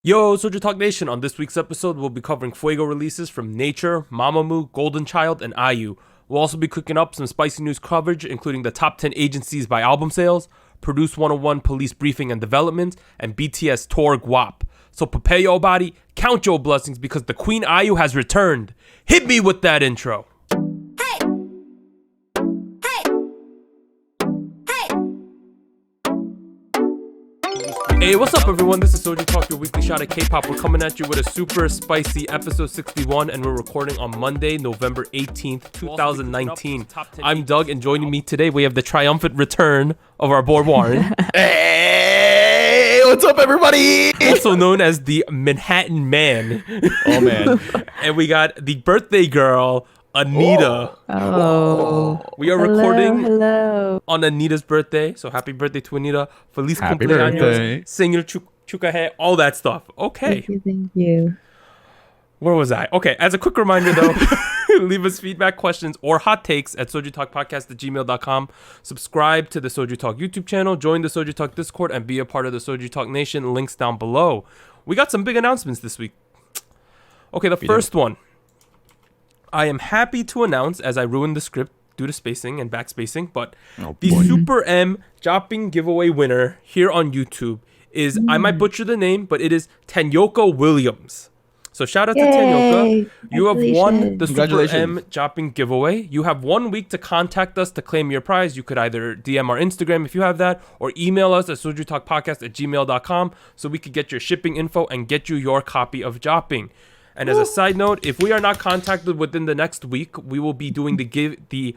Yo, SojuTalk Nation! On this week's episode, we'll be covering Fuego releases from Nature, Mamamoo, Golden Child, and IU. We'll also be cooking up some spicy news coverage, including the top 10 agencies by album sales, Produce 101 police briefing and development, and BTS tour guap. So prepare your body, count your blessings, because the Queen IU has returned. Hit me with that intro! Hey, what's up everyone? This is SojuTalk, your weekly shot at K-pop. We're coming at you with a super spicy episode 61, and we're recording on Monday, November 18th, 2019. I'm Doug, and joining me today, we have the triumphant return of our boy Warren. Hey, what's up everybody? Also known as the Manhattan Man. Oh man. And we got the birthday girl, Anita. Oh. We are recording on Anita's birthday. So happy birthday to Anita. Feliz Happy cumpleaños. birthday. Senor Chukahe. All that stuff. Okay. Thank you. Where was I? Okay. As a quick reminder though, leave us feedback, questions, or hot takes at SojuTalkPodcast@gmail.com. Subscribe to the SojuTalk YouTube channel. Join the SojuTalk Discord and be a part of the SojuTalk Nation. Links down below. We got some big announcements this week. Okay. The first one. I am happy to announce, as I ruined the script due to spacing and backspacing, but the Super M Jopping giveaway winner here on YouTube is, I might butcher the name, but it is Tanyoka Williams. So shout out to Tanyoka. You have won the Super M Jopping giveaway. You have 1 week to contact us to claim your prize. You could either DM our Instagram if you have that, or email us at SojuTalkPodcast@gmail.com so we could get your shipping info and get you your copy of Jopping. And as a side note, if we are not contacted within the next week, we will be doing the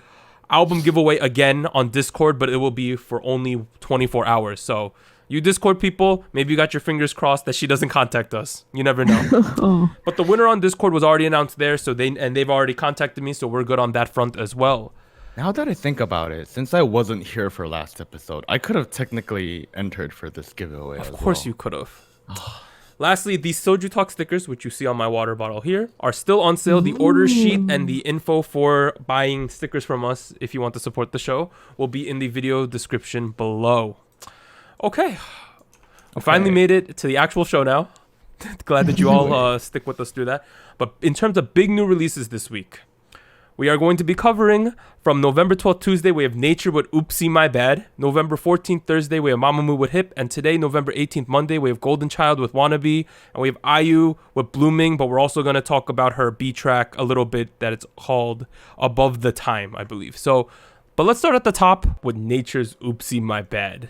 album giveaway again on Discord, but it will be for only 24 hours. So you Discord people, maybe you got your fingers crossed that she doesn't contact us. You never know. But the winner on Discord was already announced there, so they've already contacted me, so we're good on that front as well. Now that I think about it, since I wasn't here for last episode, I could have technically entered for this giveaway. Of course you could have. Lastly, these SojuTalk stickers, which you see on my water bottle here, are still on sale. The order sheet and the info for buying stickers from us, if you want to support the show, will be in the video description below. Okay. We finally made it to the actual show now. Glad that you all stick with us through that. But in terms of big new releases this week, we are going to be covering from November 12th, Tuesday, we have Nature with OOPSIE, My Bad. November 14th, Thursday, we have Mamamoo with Hip. And today, November 18th, Monday, we have Golden Child with Wannabe. And we have IU with Blueming. But we're also going to talk about her B track a little bit that it's called Above the Time, I believe. So, but let's start at the top with Nature's OOPSIE, My Bad.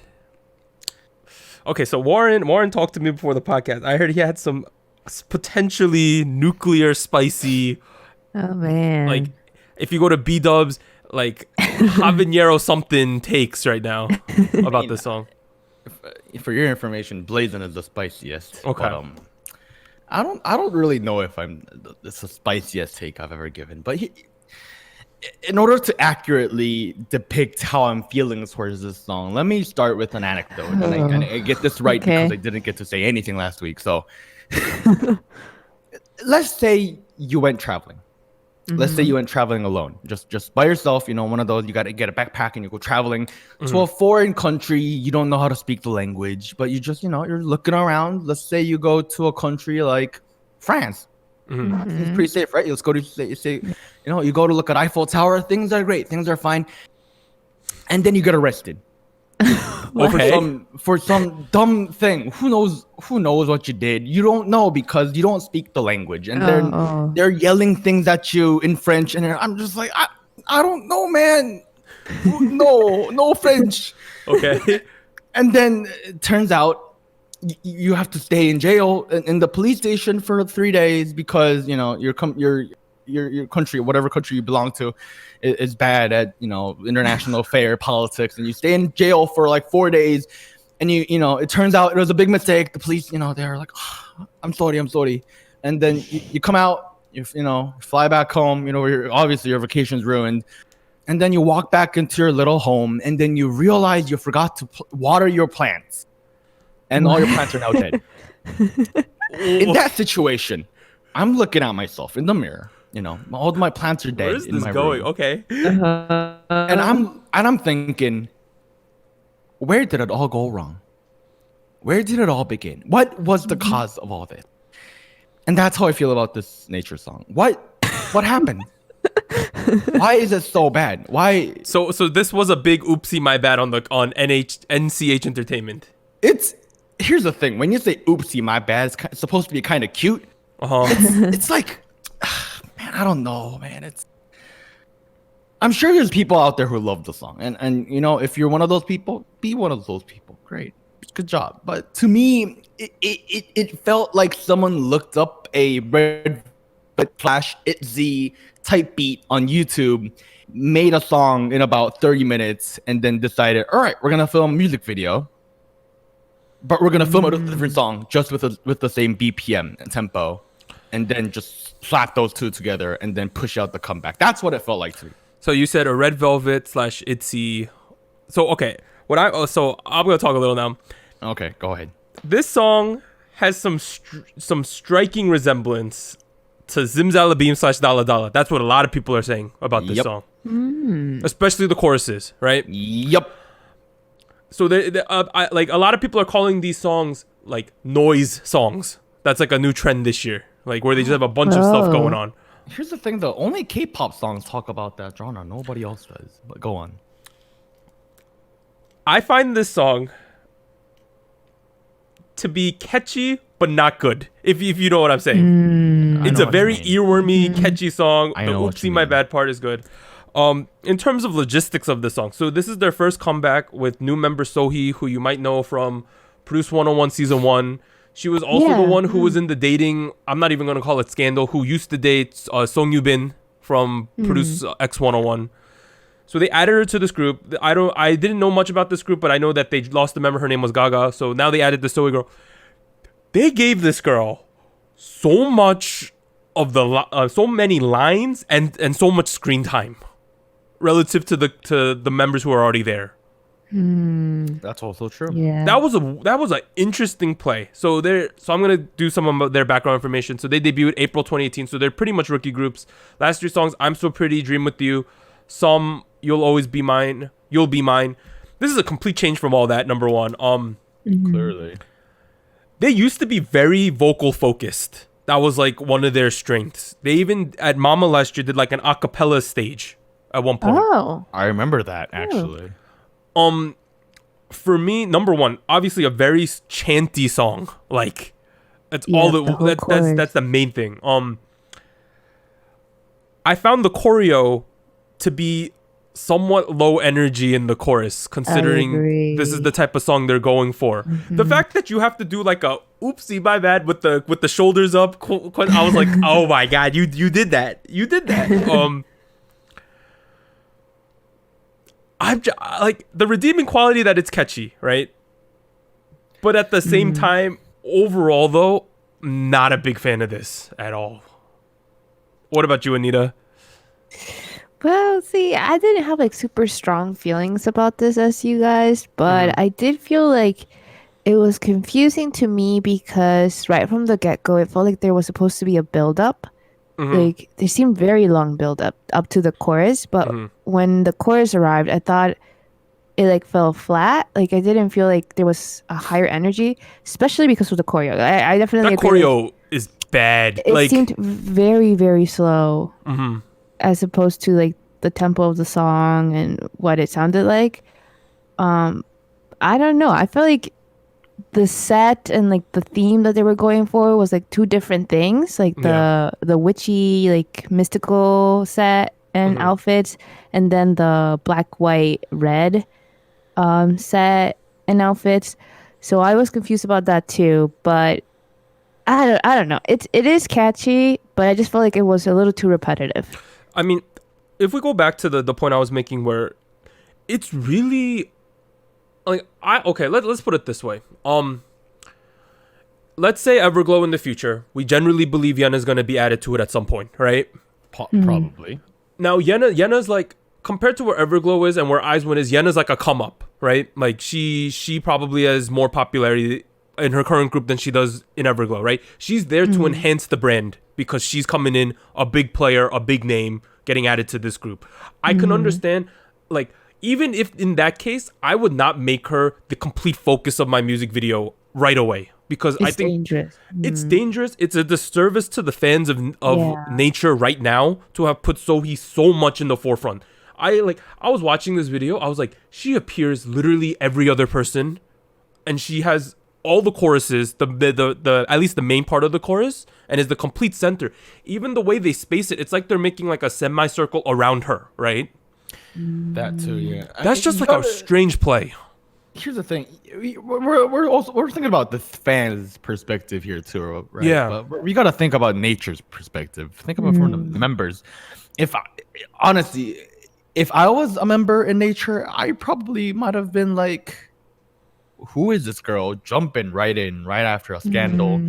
Okay, so Warren talked to me before the podcast. I heard he had some potentially nuclear spicy, Oh man. like, if you go to B-Dubs, like habanero something takes right now about this song. For your information, Blazin' is the spiciest. Okay. But, I don't really know if it's the spiciest take I've ever given. But in order to accurately depict how I'm feeling towards this song, let me start with an anecdote. And I get this right because I didn't get to say anything last week. So let's say you went traveling. Let's say you went traveling alone, just by yourself, you know, one of those, you got to get a backpack and you go traveling to a foreign country. You don't know how to speak the language, but you just, you know, you're looking around. Let's say you go to a country like France. It's pretty safe, right? Let's go to, say, you know, you go to look at Eiffel Tower. Things are great. Things are fine. And then you get arrested. For some dumb thing. Who knows what you did? You don't know because you don't speak the language, and they're yelling things at you in French, and I'm just like, I don't know, man. No French. Okay. And then it turns out you have to stay in jail in the police station for 3 days because, you know, your country, whatever country you belong to, is bad at, you know, international fair politics, and you stay in jail for like 4 days, and you know, it turns out it was a big mistake. The police, you know, they're like, oh, I'm sorry, and then you come out, you know, fly back home, you know, obviously your vacation's ruined, and then you walk back into your little home, and then you realize you forgot to water your plants, and all your plants are now dead. In that situation, I'm looking at myself in the mirror. You know, all my plants are dead. Where is this going? Room. Okay. And I'm thinking, where did it all go wrong? Where did it all begin? What was the cause of all this? And that's how I feel about this nature song. What happened? Why is it so bad? Why? So this was a big oopsie my bad on NCH Entertainment. Here's the thing. When you say oopsie my bad, it's supposed to be kind of cute. It's like, man, I don't know, man. I'm sure there's people out there who love the song, and you know, if you're one of those people, be one of those people. Great, good job. But to me, it felt like someone looked up a Red Flash ITZY type beat on YouTube, made a song in about 30 minutes, and then decided, all right, we're gonna film a music video, but we're gonna film a different song just with the same BPM and tempo, and then just slap those two together and then push out the comeback. That's what it felt like to me. So you said a Red Velvet / ITZY. So okay, so I'm gonna talk a little now. Okay, go ahead. This song has some striking resemblance to Zimzalabim / Dala Dala. That's what a lot of people are saying about this song, especially the choruses, right? Yep. So like a lot of people are calling these songs like noise songs. That's like a new trend this year, like where they just have a bunch of stuff going on. Here's the thing, though. Only K-pop songs talk about that genre. Nobody else does. But go on. I find this song to be catchy but not good. If you know what I'm saying. It's a very earwormy, catchy song. The oopsie my bad part is good. In terms of logistics of the song, so this is their first comeback with new member Sohee, who you might know from Produce 101 Season 1. She was also the one who was in the dating, I'm not even going to call it scandal, who used to date Song Yoo-bin from Produce X101. So they added her to this group. I didn't know much about this group, but I know that they lost a member. Her name was Gaga. So now they added the Sohee girl. They gave this girl so much of so many lines and so much screen time relative to the members who are already there. That's also true. Yeah. That was an interesting play. So I'm gonna do some of their background information. So they debuted April 2018. So they're pretty much rookie groups. Last 3 songs: I'm So Pretty, Dream With You, Some, You'll Always Be Mine, You'll Be Mine. This is a complete change from all that. Number one. Clearly. They used to be very vocal focused. That was like one of their strengths. They even at Mama last year did like an a cappella stage at one point. Oh. I remember that actually. For me, number one, obviously a very chanty song. Like that's that's the main thing. I found the choreo to be somewhat low energy in the chorus, considering this is the type of song they're going for. The fact that you have to do like a oopsie my bad with the shoulders up, I was like, oh my god, you did that. I'm like the redeeming quality that it's catchy, right? But at the same time, overall though, not a big fan of this at all. What about you, Anita? Well, see, I didn't have like super strong feelings about this as you guys, but I did feel like it was confusing to me because right from the get-go, it felt like there was supposed to be a build-up. Like there seemed very long build-up up to the chorus, but when the chorus arrived, I thought it like fell flat. Like I didn't feel like there was a higher energy, especially because of the choreo. I definitely that choreo is bad. It seemed very, very slow. As opposed to like the tempo of the song and what it sounded like. I don't know. I felt like the set and like the theme that they were going for was like 2 different things. Like the witchy, like mystical set and outfits, and then the black, white, red set and outfits. So I was confused about that too. But I don't know. It is catchy, but I just felt like it was a little too repetitive. I mean, if we go back to the point I was making where it's really like let's put it this way. Let's say Everglow in the future, we generally believe Yena's going to be added to it at some point, right? Probably. Now Yena's like, compared to where Everglow is and where Eyes1 is, Yena's like a come up, right? Like she probably has more popularity in her current group than she does in Everglow, right? She's there to enhance the brand because she's coming in a big player, a big name, getting added to this group. I can understand, like, even if in that case, I would not make her the complete focus of my music video right away because I It's think dangerous. it's dangerous. It's a disservice to the fans of Yeah. nature right now to have put Sohee so much in the forefront. I was watching this video. I was like, she appears literally every other person, and she has all the choruses, the at least the main part of the chorus, and is the complete center. Even the way they space it, it's like they're making like a semicircle around her, right? That too, yeah. That's just like a strange play. Here's the thing, we're thinking about the fans' perspective here too, right? Yeah. But we got to think about nature's perspective. Think about from the members. Honestly, if I was a member in nature, I probably might have been like, who is this girl jumping right in right after a scandal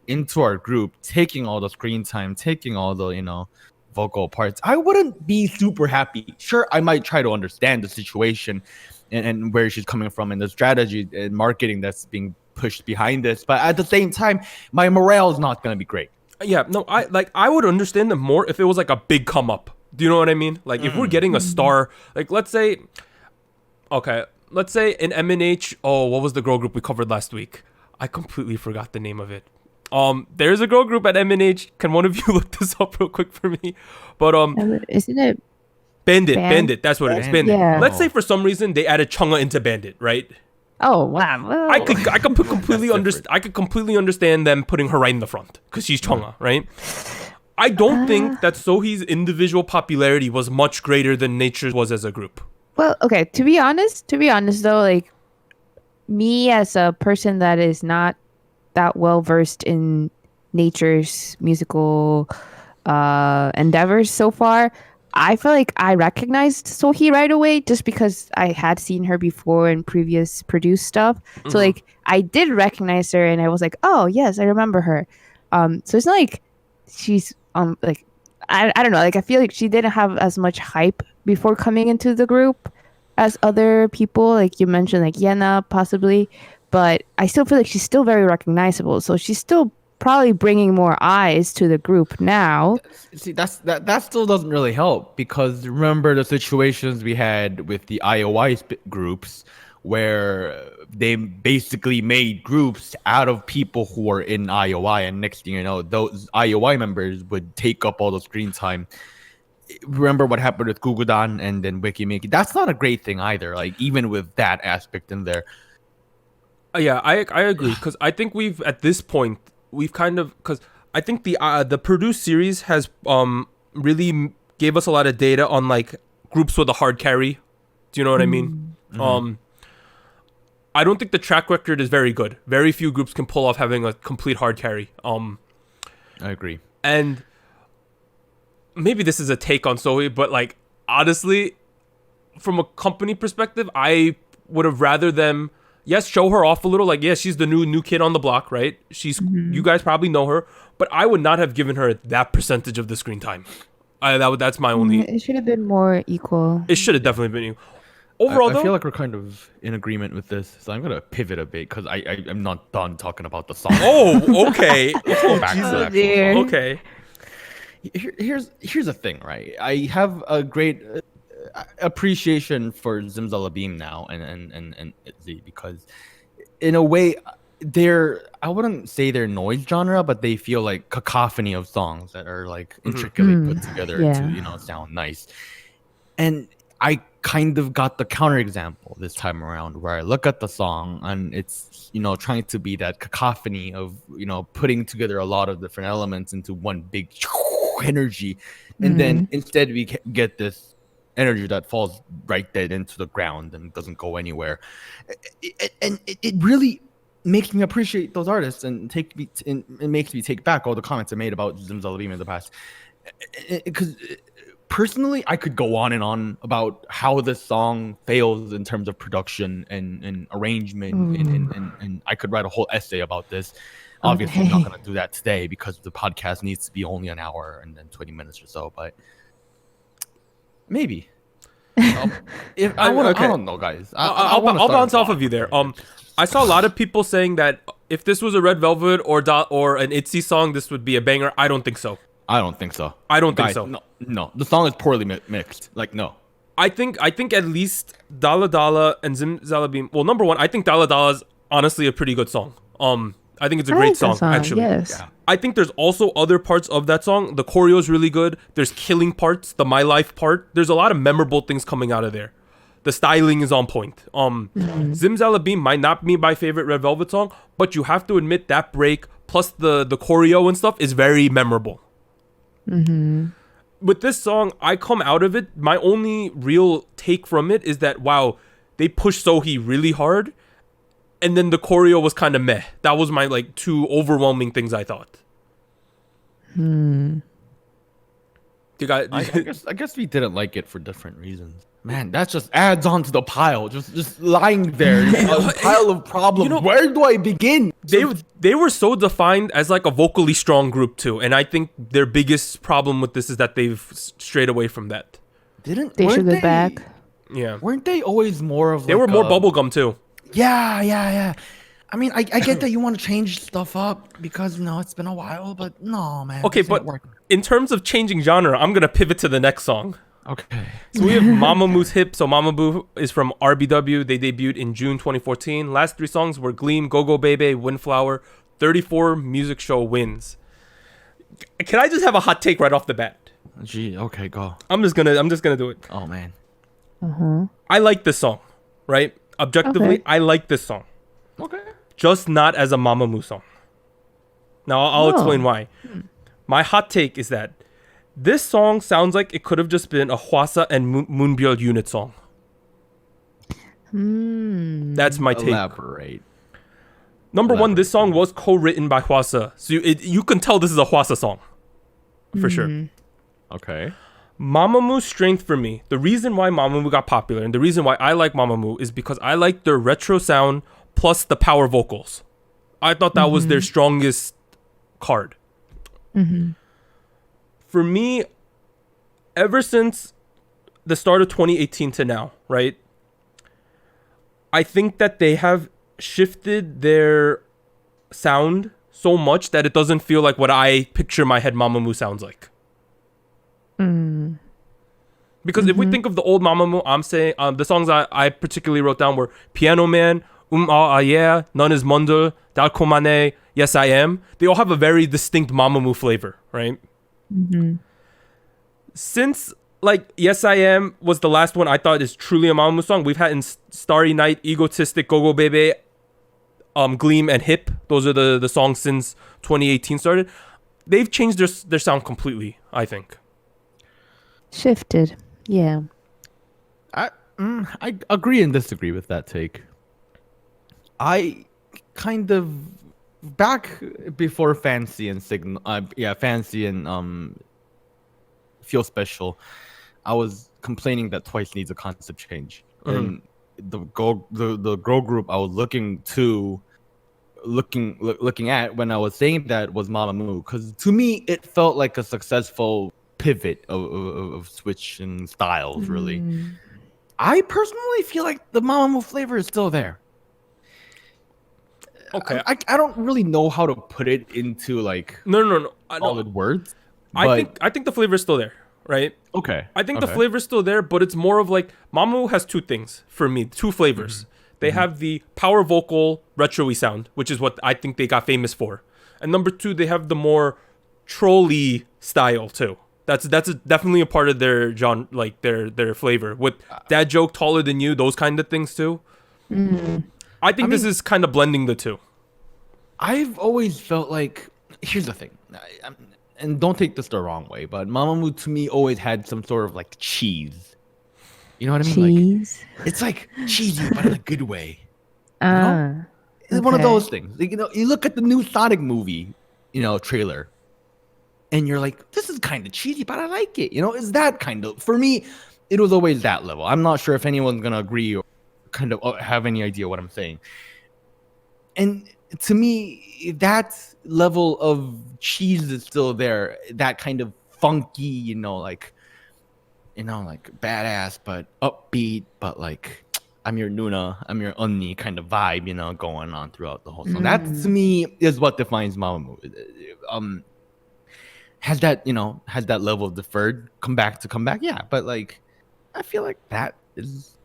into our group, taking all the screen time, taking all the vocal parts? I wouldn't be super happy. Sure, I might try to understand the situation and where she's coming from and the strategy and marketing that's being pushed behind this, but at the same time, my morale is not going to be great. Yeah, no, I would understand them more if it was like a big come up. Do you know what I mean? Like if we're getting a star, like let's say in MNH, what was the girl group we covered last week? I completely forgot the name of it. There's a girl group at MNH. Can one of you look this up real quick for me? But Isn't it? Bandit, that's what it is. Bandit. Yeah. Let's say for some reason they added Chungha into Bandit, right? Oh wow. Well, I could completely understand them putting her right in the front because she's Chungha, right? I don't think that Sohee's individual popularity was much greater than Nature's was as a group. Well, okay. To be honest though, like me as a person that is not that well versed in Nature's musical endeavors so far, I feel like I recognized Sohee right away just because I had seen her before in previous produced stuff. So like I did recognize her and I was like, oh yes, I remember her. So it's not like she's like I don't know, like I feel like she didn't have as much hype before coming into the group as other people, like you mentioned, like Yena possibly, but I still feel like she's still very recognizable. So she's still probably bringing more eyes to the group now. See, that still doesn't really help because remember the situations we had with the IOI groups where they basically made groups out of people who were in IOI, and next thing you know, those IOI members would take up all the screen time. Remember what happened with Gugudan and then Wikimiki? That's not a great thing either. Like even with that aspect in there. Yeah, I agree because I think we've kind of because I think the produced series has really gave us a lot of data on like groups with a hard carry. Do you know what I mean? I don't think the track record is very good. Very few groups can pull off having a complete hard carry. I agree. And maybe this is a take on Sohee, but like honestly, from a company perspective, I would have rather them show her off a little. Like she's the new kid on the block, right? She's you guys probably know her, but I would not have given her that percentage of the screen time. That's my only. It should have been more equal. It should have definitely been equal. Overall, I feel like we're kind of in agreement with this, so I'm gonna pivot a bit because I'm not done talking about the song. Oh, okay. Let's go back to the actual song. Okay. Here's the thing, right? I have a great appreciation for Zimzalabim now and Z because in a way I wouldn't say they're noise genre, but they feel like cacophony of songs that are like intricately put together to sound nice. And I kind of got the counterexample this time around where I look at the song and it's trying to be that cacophony of putting together a lot of different elements into one big energy, and then instead we get this energy that falls right dead into the ground and doesn't go anywhere. It really makes me appreciate those artists and it makes me take back all the comments I made about Zimzalabim in the past. Because personally, I could go on and on about how this song fails in terms of production and arrangement, and I could write a whole essay about this. Obviously, I'm not going to do that today because the podcast needs to be only an hour and then 20 minutes or so, but maybe. If I don't know, guys. I'll bounce off of you there. I saw a lot of people saying that if this was a Red Velvet or an ITZY song, this would be a banger. I don't think so. I don't think so. No. The song is poorly mixed. Like, no. I think at least Dala Dala and Zimzalabim. Well, number one, I think Dala Dala is honestly a pretty good song. I think it's a I great like that song, song, actually. yes. Yeah. I think there's also other parts of that song. The choreo is really good. There's killing parts, the My Life part. There's a lot of memorable things coming out of there. The styling is on point. Zimzalabim might not be my favorite Red Velvet song, but you have to admit that break plus the choreo and stuff is very memorable. With this song, I come out of it. My only real take from it is that, wow, they pushed Sohee really hard. And then the choreo was kind of meh. That was my like two overwhelming things I thought. You got, I guess we didn't like it for different reasons. Man, that just adds on to the pile. Just lying there, a pile of problems. You know, where do I begin? they were so defined as like a vocally strong group too, and I think their biggest problem with this is that they've strayed away from that. They should go back. Yeah, Weren't they always more of? they were more bubblegum too. Yeah. I mean, I get that you want to change stuff up because it's been a while, but no, man. Okay, this but ain't working. in terms of changing genre, I'm gonna pivot to the next song. Okay. So we have Mamamoo's Hip. So Mamamoo is from RBW. They debuted in June 2014. Last three songs were Gleam, Go Go Baby, Windflower. 34 music show wins. Can I just have a hot take right off the bat? Gee, okay, go. I'm just gonna do it. Oh man. I like this song, right? Objectively, Okay. I like this song. Okay. Just not as a Mamamoo song. Now I'll explain why. My hot take is that this song sounds like it could have just been a Hwasa and Moonbyul unit song. That's my take. Elaborate. Number one, this song was co-written by Hwasa, so you can tell this is a Hwasa song, for sure. Okay. Mamamoo's strength for me, the reason why Mamamoo got popular and the reason why I like Mamamoo is because I like their retro sound plus the power vocals. I thought that was their strongest card. For me, ever since the start of 2018 to now, right? I think that they have shifted their sound so much that it doesn't feel like what I picture my head Mamamoo sounds like. Because if we think of the old Mamamoo, I'm saying the songs I particularly wrote down were Piano Man, Yeah, None is Mundul, Dalkomane, Yes I Am. They all have a very distinct Mamamoo flavor, right? Since like Yes I Am was the last one I thought is truly a Mamamoo song, we've had in Starry Night, Egotistic, Go Go Baby, Gleam, and Hip. Those are the songs since 2018 started. They've changed their sound completely, I think. Shifted. Yeah. I agree and disagree with that take. I kind of back before Fancy and Signal, Fancy and Feel Special, I was complaining that Twice needs a concept change. And the girl group I was looking at when I was saying that was Mamamoo, because to me it felt like a successful pivot of switching styles. Really, I personally feel like the Mamamoo flavor is still there. Okay. I don't really know how to put it into like No. solid words. I think the flavor is still there, right? Okay. I think the flavor's still there, but it's more of like Mamamoo has two things for me, two flavors. They have the power vocal retro-y sound, which is what I think they got famous for. And number two, they have the more trolley style too. That's definitely a part of their genre, like their flavor with Dad Joke, Taller Than You, those kind of things too. I think this is kind of blending the two. I've always felt like, here's the thing, and don't take this the wrong way, but Mamamoo to me always had some sort of like cheese. You know what I mean? Cheese. Like, it's like cheesy, but in a good way. Ah. It's one of Okay. those things. Like, you look at the new Sonic movie, trailer, and you're like, this is kind of cheesy, but I like it. Is that kind of, for me, it was always that level. I'm not sure if anyone's gonna agree or kind of have any idea what I'm saying. And to me, that level of cheese is still there. That kind of funky, like badass, but upbeat, but like I'm your Nuna, I'm your Unni kind of vibe, going on throughout the whole song. That to me is what defines Mamamoo. Has that level of deferred comeback, yeah, but like I feel like that is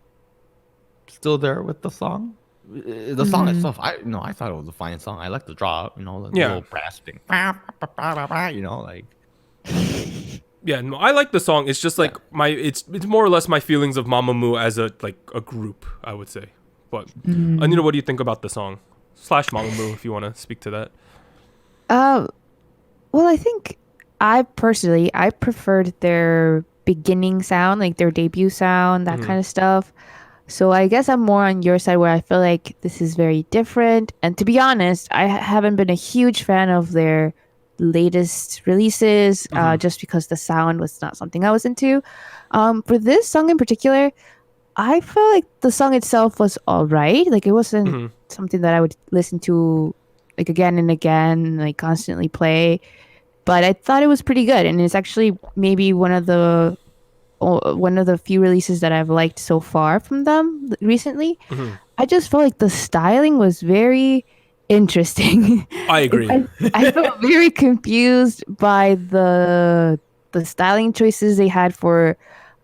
still there with the song. The song itself, I thought it was a fine song. I like the drop, the little brass thing. Like. Yeah, no, I like the song. It's just like it's more or less my feelings of Mamamoo as a group, I would say. But Anita, what do you think about the song / Mamamoo, if you want to speak to that? Well, I think I preferred their beginning sound, like their debut sound, that kind of stuff. So I guess I'm more on your side, where I feel like this is very different. And to be honest, I haven't been a huge fan of their latest releases, just because the sound was not something I was into. For this song in particular, I felt like the song itself was all right. Like, it wasn't something that I would listen to like again and again, like constantly play. But I thought it was pretty good, and it's actually maybe one of the few releases that I've liked so far from them recently. I just felt like the styling was very interesting. I agree. I felt very confused by the styling choices they had for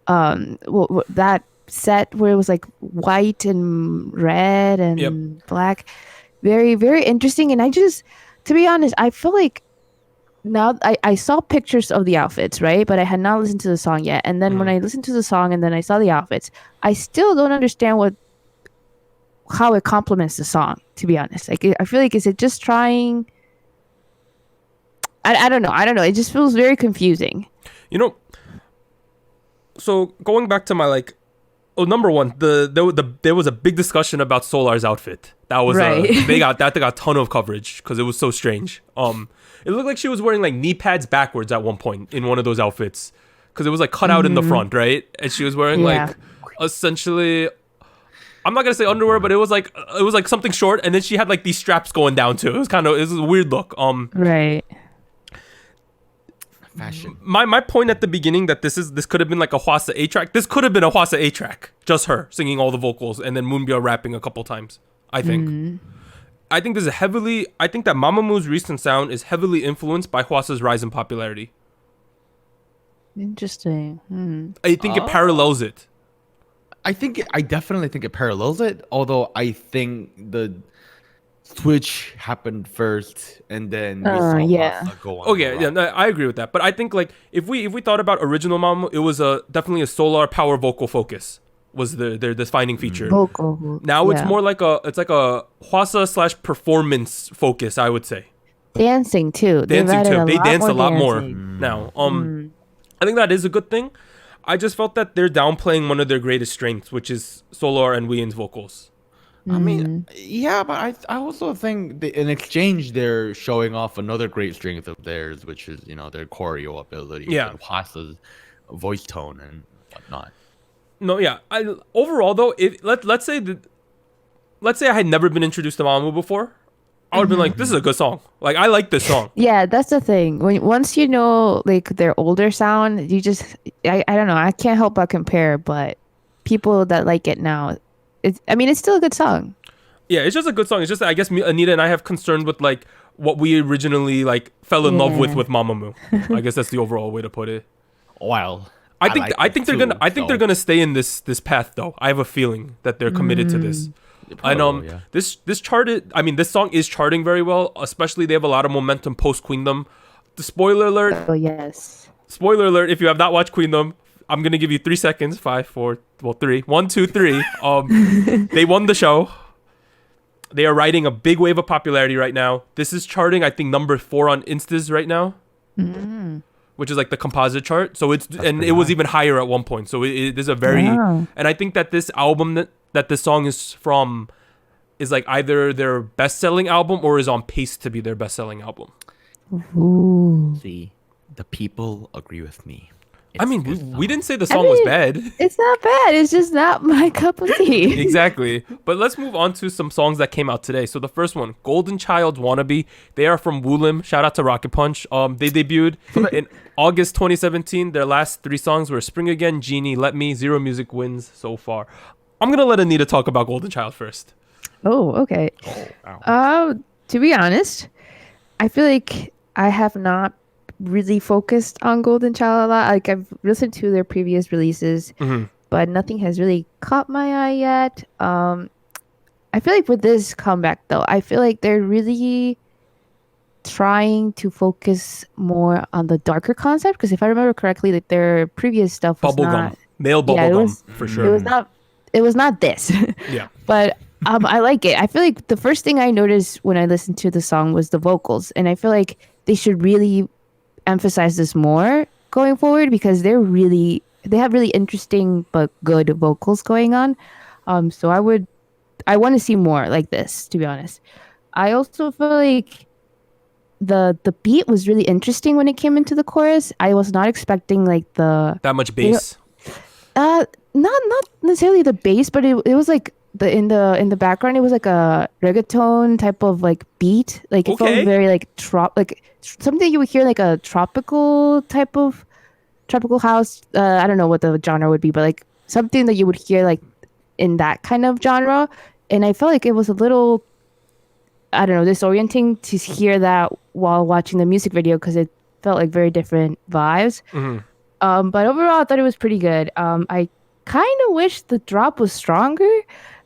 that set, where it was like white and red and black. Very, very interesting. And I just, to be honest, I feel like now I saw pictures of the outfits, right? But I had not listened to the song yet. And then when I listened to the song and then I saw the outfits, I still don't understand how it complements the song, to be honest. Like, I feel like, is it just trying? I don't know. It just feels very confusing. So going back to my number one, there was a big discussion about Solar's outfit. That was right. That got a ton of coverage because it was so strange. It looked like she was wearing like knee pads backwards at one point in one of those outfits, because it was like cut out in the front, right? And she was wearing like essentially, I'm not gonna say underwear, but it was like something short, and then she had like these straps going down too. It was a weird look. Right. Fashion. My point at the beginning that this could have been like a Hwasa A track. This could have been a Hwasa A track, just her singing all the vocals and then Moonbyul rapping a couple times. I think. I think that Mamamoo's recent sound is heavily influenced by Hwasa's rise in popularity. Interesting. I think it parallels it. I definitely think it parallels it. Although I think the switch happened first, and then we saw Hwasa go on. Okay, yeah, no, I agree with that. But I think like if we thought about original Mamamoo, it was definitely a Solar power vocal focus was their defining feature. Vocal. Now it's more like a Hwasa / performance focus, I would say. Dancing too. They dance a lot more now. I think that is a good thing. I just felt that they're downplaying one of their greatest strengths, which is Solar and Wheein's vocals. I mean, yeah, but I also think in exchange they're showing off another great strength of theirs, which is their choreo ability, and Hwasa's voice tone and whatnot. No, yeah. Overall though, let's say I had never been introduced to Mamamoo before, I would have been like, this is a good song. Like, I like this song. Yeah, that's the thing. Once you know like their older sound, you just I don't know. I can't help but compare, but people that like it now, it's still a good song. Yeah, it's just a good song. It's just that I guess Anita and I have concern with like what we originally like fell in love with Mamamoo. I guess that's the overall way to put it. Wow. I think they're gonna stay in this path though. I have a feeling that they're committed to this. And this charted. I mean, this song is charting very well. Especially they have a lot of momentum post Queendom. The spoiler alert. Oh yes. Spoiler alert! If you have not watched Queendom, I'm gonna give you 3 seconds. 5, 4, 3. 1, 2, 3. They won the show. They are riding a big wave of popularity right now. This is charting, I think, number 4 on Instas right now. Which is like the composite chart. So it was even higher at one point. So it is a very, and I think that this album that this song is from is like either their best-selling album or is on pace to be their best-selling album. Ooh. See, the people agree with me. We didn't say the song was bad. It's not bad. It's just not my cup of tea. Exactly. But let's move on to some songs that came out today. So the first one, Golden Child's Wannabe. They are from Woollim. Shout out to Rocket Punch. They debuted in August 2017. Their last 3 songs were Spring Again, Genie, Let Me, Zero Music wins so far. I'm going to let Anita talk about Golden Child first. Oh, okay. To be honest, I feel like I have not really focused on Golden Child a lot. Like, I've listened to their previous releases, but nothing has really caught my eye yet. I feel like with this comeback though, I feel like they're really trying to focus more on the darker concept, because if I remember correctly, like their previous stuff was Bubblegum, not. male Yeah, bubblegum for sure. It was not. It was not this. Yeah. But I like it. I feel like the first thing I noticed when I listened to the song was the vocals, and I feel like they should really emphasize this more going forward, because they have really interesting but good vocals going on. So I want to see more like this, to be honest. I also feel like the beat was really interesting when it came into the chorus. I was not expecting like that much bass. Not necessarily the bass, but it was like in the background, it was like a reggaeton type of like beat. Like it felt very like like something you would hear like a tropical house. I don't know what the genre would be, but like something that you would hear like in that kind of genre. And I felt like it was a little, I don't know, disorienting to hear that while watching the music video, because it felt like very different vibes. But overall, I thought it was pretty good. I kind of wish the drop was stronger.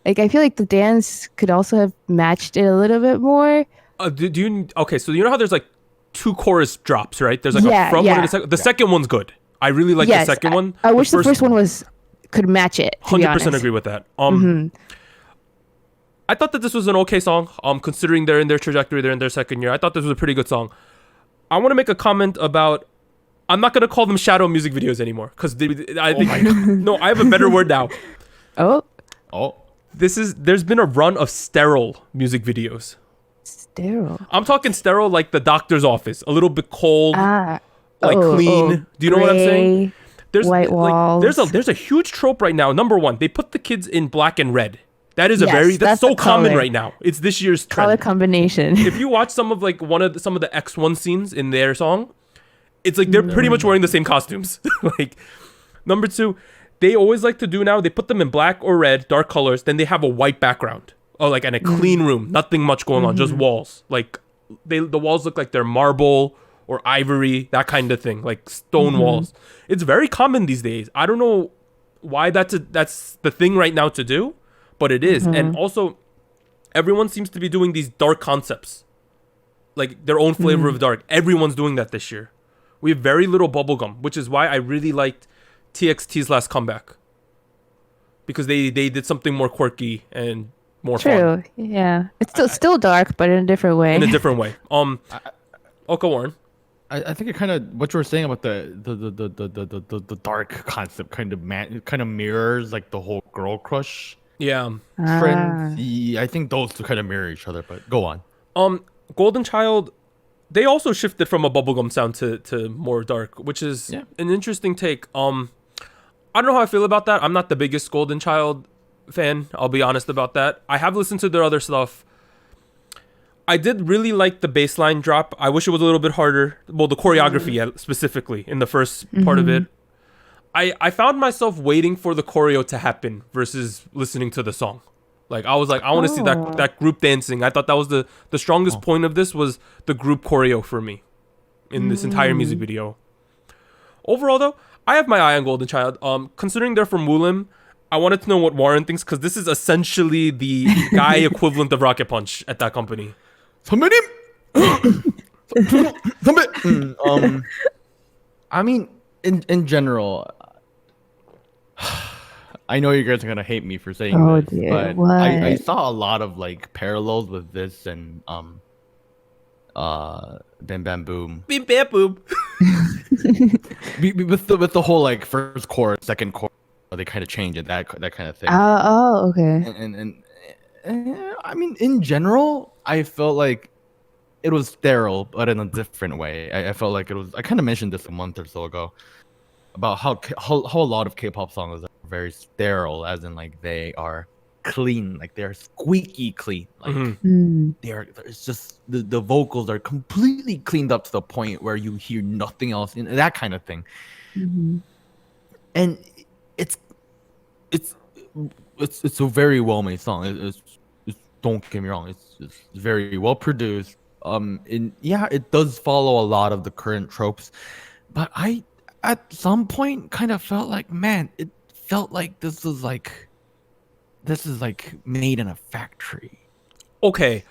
Like, I feel like the dance could also have matched it a little bit more. Okay, so you know how there's like 2 chorus drops, right? There's like a front one and a second. The second one's good. I really like the second one. I wish the first one could match it. 100% agree with that. I thought that this was an okay song. Considering they're in their trajectory, they're in their second year. I thought this was a pretty good song. I want to make a comment about. I'm not gonna call them shadow music videos anymore, because I think no, I have a better word now. Oh. There's been a run of sterile music videos. Sterile. I'm talking sterile like the doctor's office, a little bit cold, clean. Do you know what I'm saying? There's white walls. There's a huge trope right now. Number one, they put the kids in black and red. That is that's so common right now. It's this year's trend. Color combination. If you watch some of the X1 scenes in their song, it's like they're pretty much wearing the same costumes. Like, number two, they always like to do now, they put them in black or red, dark colors, then they have a white background. Oh, like, and a clean room, nothing much going on, just walls. Like, the walls look like they're marble or ivory, that kind of thing, like stone walls. It's very common these days. I don't know why that's the thing right now to do, but it is. And also, everyone seems to be doing these dark concepts, like their own flavor of dark. Everyone's doing that this year. We have very little bubblegum, which is why I really liked TXT's last comeback, because they did something more quirky and more fun. True. Yeah. It's still dark, but in a different way. Okay, Warren. I think it kind of, what you were saying about the dark concept kind of mirrors like the whole girl crush trend. Yeah, I think those two kind of mirror each other, but go on. Golden Child, they also shifted from a bubblegum sound to more dark, which is an interesting take. I don't know how I feel about that. I'm not the biggest Golden Child fan, I'll be honest about that. I have listened to their other stuff. I did really like the bass line drop. I wish it was a little bit harder. Well, the choreography specifically in the first part of it. I found myself waiting for the choreo to happen versus listening to the song. Like, I was like, I want to see that group dancing. I thought that was the strongest point of this, was the group choreo for me in this entire music video. Overall, though, I have my eye on Golden Child. Considering they're from Wulim, I wanted to know what Warren thinks, because this is essentially the guy equivalent of Rocket Punch at that company. 선배님! 선배! I mean, in general, I know you guys are gonna hate me for saying this, dear, but I saw a lot of like parallels with this and Bam Bam Boom. Bim Bam Boom. with the whole like first chord, second chord, they kind of change it, that kind of thing. Okay. And I mean, in general, I felt like it was sterile, but in a different way. I felt like it was. I kind of mentioned this a month or so ago about how a lot of K-pop songs are very sterile, as in like they are clean, like they're squeaky clean. Like it's just the vocals are completely cleaned up to the point where you hear nothing else, that kind of thing. And it's a very well made song. It's don't get me wrong, it's very well produced. It does follow a lot of the current tropes, but I at some point kind of felt like, man, it felt like this was like this is like made in a factory. Okay.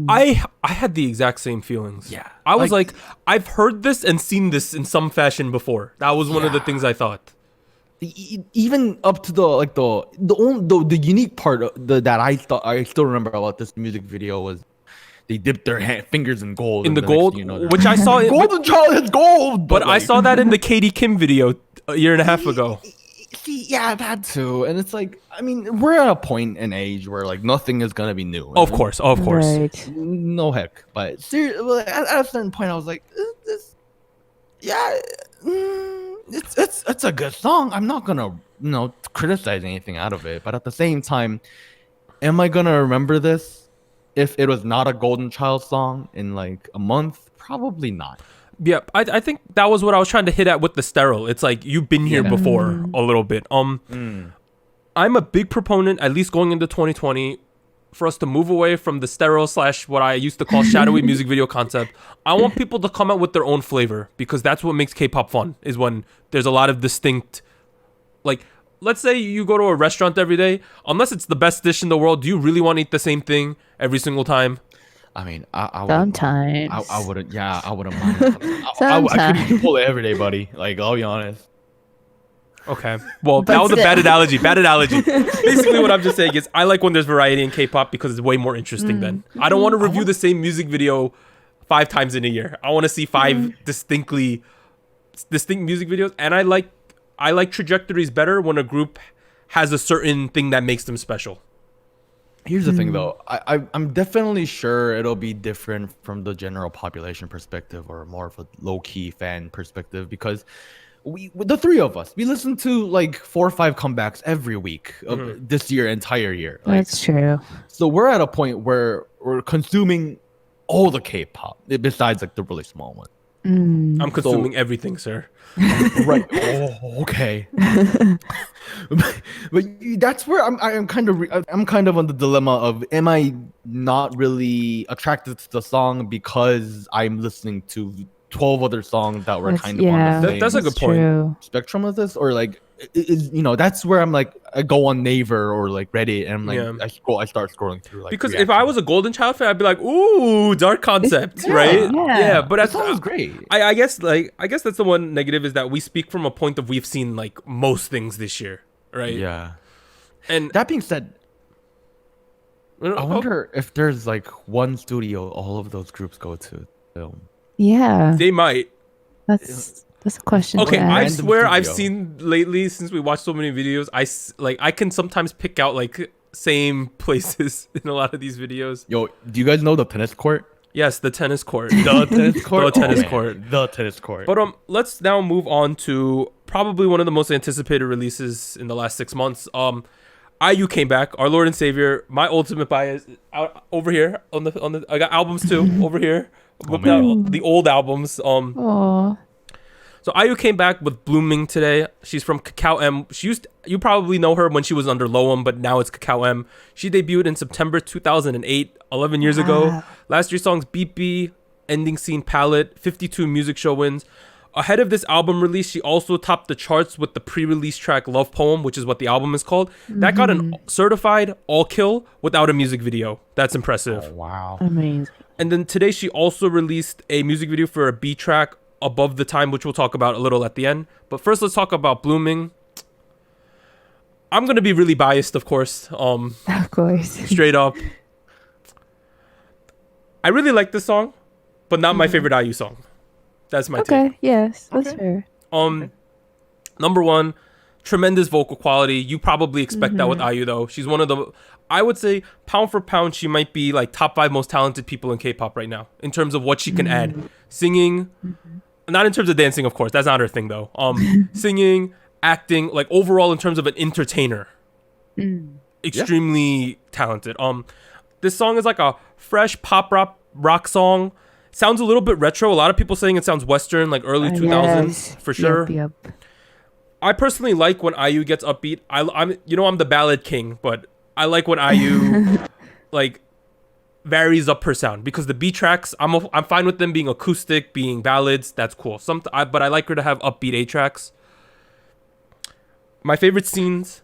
I had the exact same feelings. Yeah. I was like, I've heard this and seen this in some fashion before. That was one of the things I thought. Even up to the unique part that I thought I still remember about this music video was they dipped their fingers in gold. In the gold, which I saw. Golden Child is gold. But I saw that in the Katie Kim video a year and a half ago. See, yeah, that too. And it's like, I mean, we're at a point in age where like nothing is gonna be new. Of course. Right. No heck. But seriously, at a certain point, I was like, it's a good song. I'm not gonna criticize anything out of it. But at the same time, am I gonna remember this if it was not a Golden Child song in like a month? Probably not. Yeah, I think that was what I was trying to hit at with the sterile. It's like you've been here before a little bit. I'm a big proponent, at least going into 2020, for us to move away from the sterile / what I used to call shadowy music video concept. I want people to come out with their own flavor, because that's what makes K-pop fun, is when there's a lot of distinct, like, let's say you go to a restaurant every day, unless it's the best dish in the world, do you really want to eat the same thing every single time? I mean, I sometimes. I wouldn't. Yeah, I wouldn't mind. I could eat Chipotle every day, buddy. Like, I'll be honest. Okay. Well, that was a bad analogy. Basically, what I'm just saying is I like when there's variety in K-pop because it's way more interesting then. I don't want to review the same music video 5 times in a year. I want to see 5 distinct music videos. And I like trajectories better when a group has a certain thing that makes them special. Here's the thing, though. I'm definitely sure it'll be different from the general population perspective, or more of a low-key fan perspective, because the three of us, we listen to like 4 or 5 comebacks every week of this entire year. Like, That's true. So we're at a point where we're consuming all the K-pop besides like the really small one. I'm consuming everything, sir. Right. Oh, okay. but that's where I'm kind of on the dilemma of, am I not really attracted to the song because I'm listening to 12 other songs that were kind of on the same that's a good point. Spectrum of this, or like, that's where I'm like, I go on Naver or like Reddit, and I'm like, I start scrolling through, like, because reactions. if I was a Golden Child fan, I'd be like, ooh, dark concept, right? Yeah. But that sounds great. I guess that's the one negative, is that we speak from a point of we've seen like most things this year, right? Yeah. And that being said, I wonder if there's like one studio all of those groups go to film. Yeah. They might. That's a question. Okay, I Random swear I've studio. seen lately, since we watched so many videos, I can sometimes pick out like same places in a lot of these videos. Yo, do you guys know the tennis court? Yes, the tennis court. The tennis court. The tennis man. court. The tennis court. But let's now move on to probably one of the most anticipated releases in the last 6 months. IU came back, our Lord and Savior, my ultimate bias, out over here on the. I got albums too over here. The old albums. Aww. So IU came back with Blueming today. She's from Kakao M. You probably know her when she was under Loam, but now it's Kakao M. She debuted in September 2008, 11 years ago. Last year's songs Beep Bee, Ending Scene Palette, 52 music show wins. Ahead of this album release, she also topped the charts with the pre-release track Love Poem, which is what the album is called. That got an certified all kill without a music video. That's impressive. Oh, wow. Amazing. And then today she also released a music video for a B track, Above the Time, which we'll talk about a little at the end. But first, let's talk about Blueming. I'm going to be really biased, of course. Of course. Straight up. I really like this song, but not my favorite IU song. That's my take. Okay, yes, that's fair. Number one, tremendous vocal quality. You probably expect that with IU, though. She's one of the, I would say, pound for pound, she might be like top 5 most talented people in K-pop right now in terms of what she can add. Singing, not in terms of dancing, of course. That's not her thing, though. Singing, acting, like overall in terms of an entertainer. Extremely talented. This song is like a fresh pop rock song. Sounds a little bit retro. A lot of people saying it sounds Western, like early 2000s, for sure. Yep. I personally like when IU gets upbeat. I'm the ballad king, but I like when IU like varies up her sound, because the B tracks, I'm fine with them being acoustic, being ballads. That's cool. But I like her to have upbeat A tracks. My favorite scenes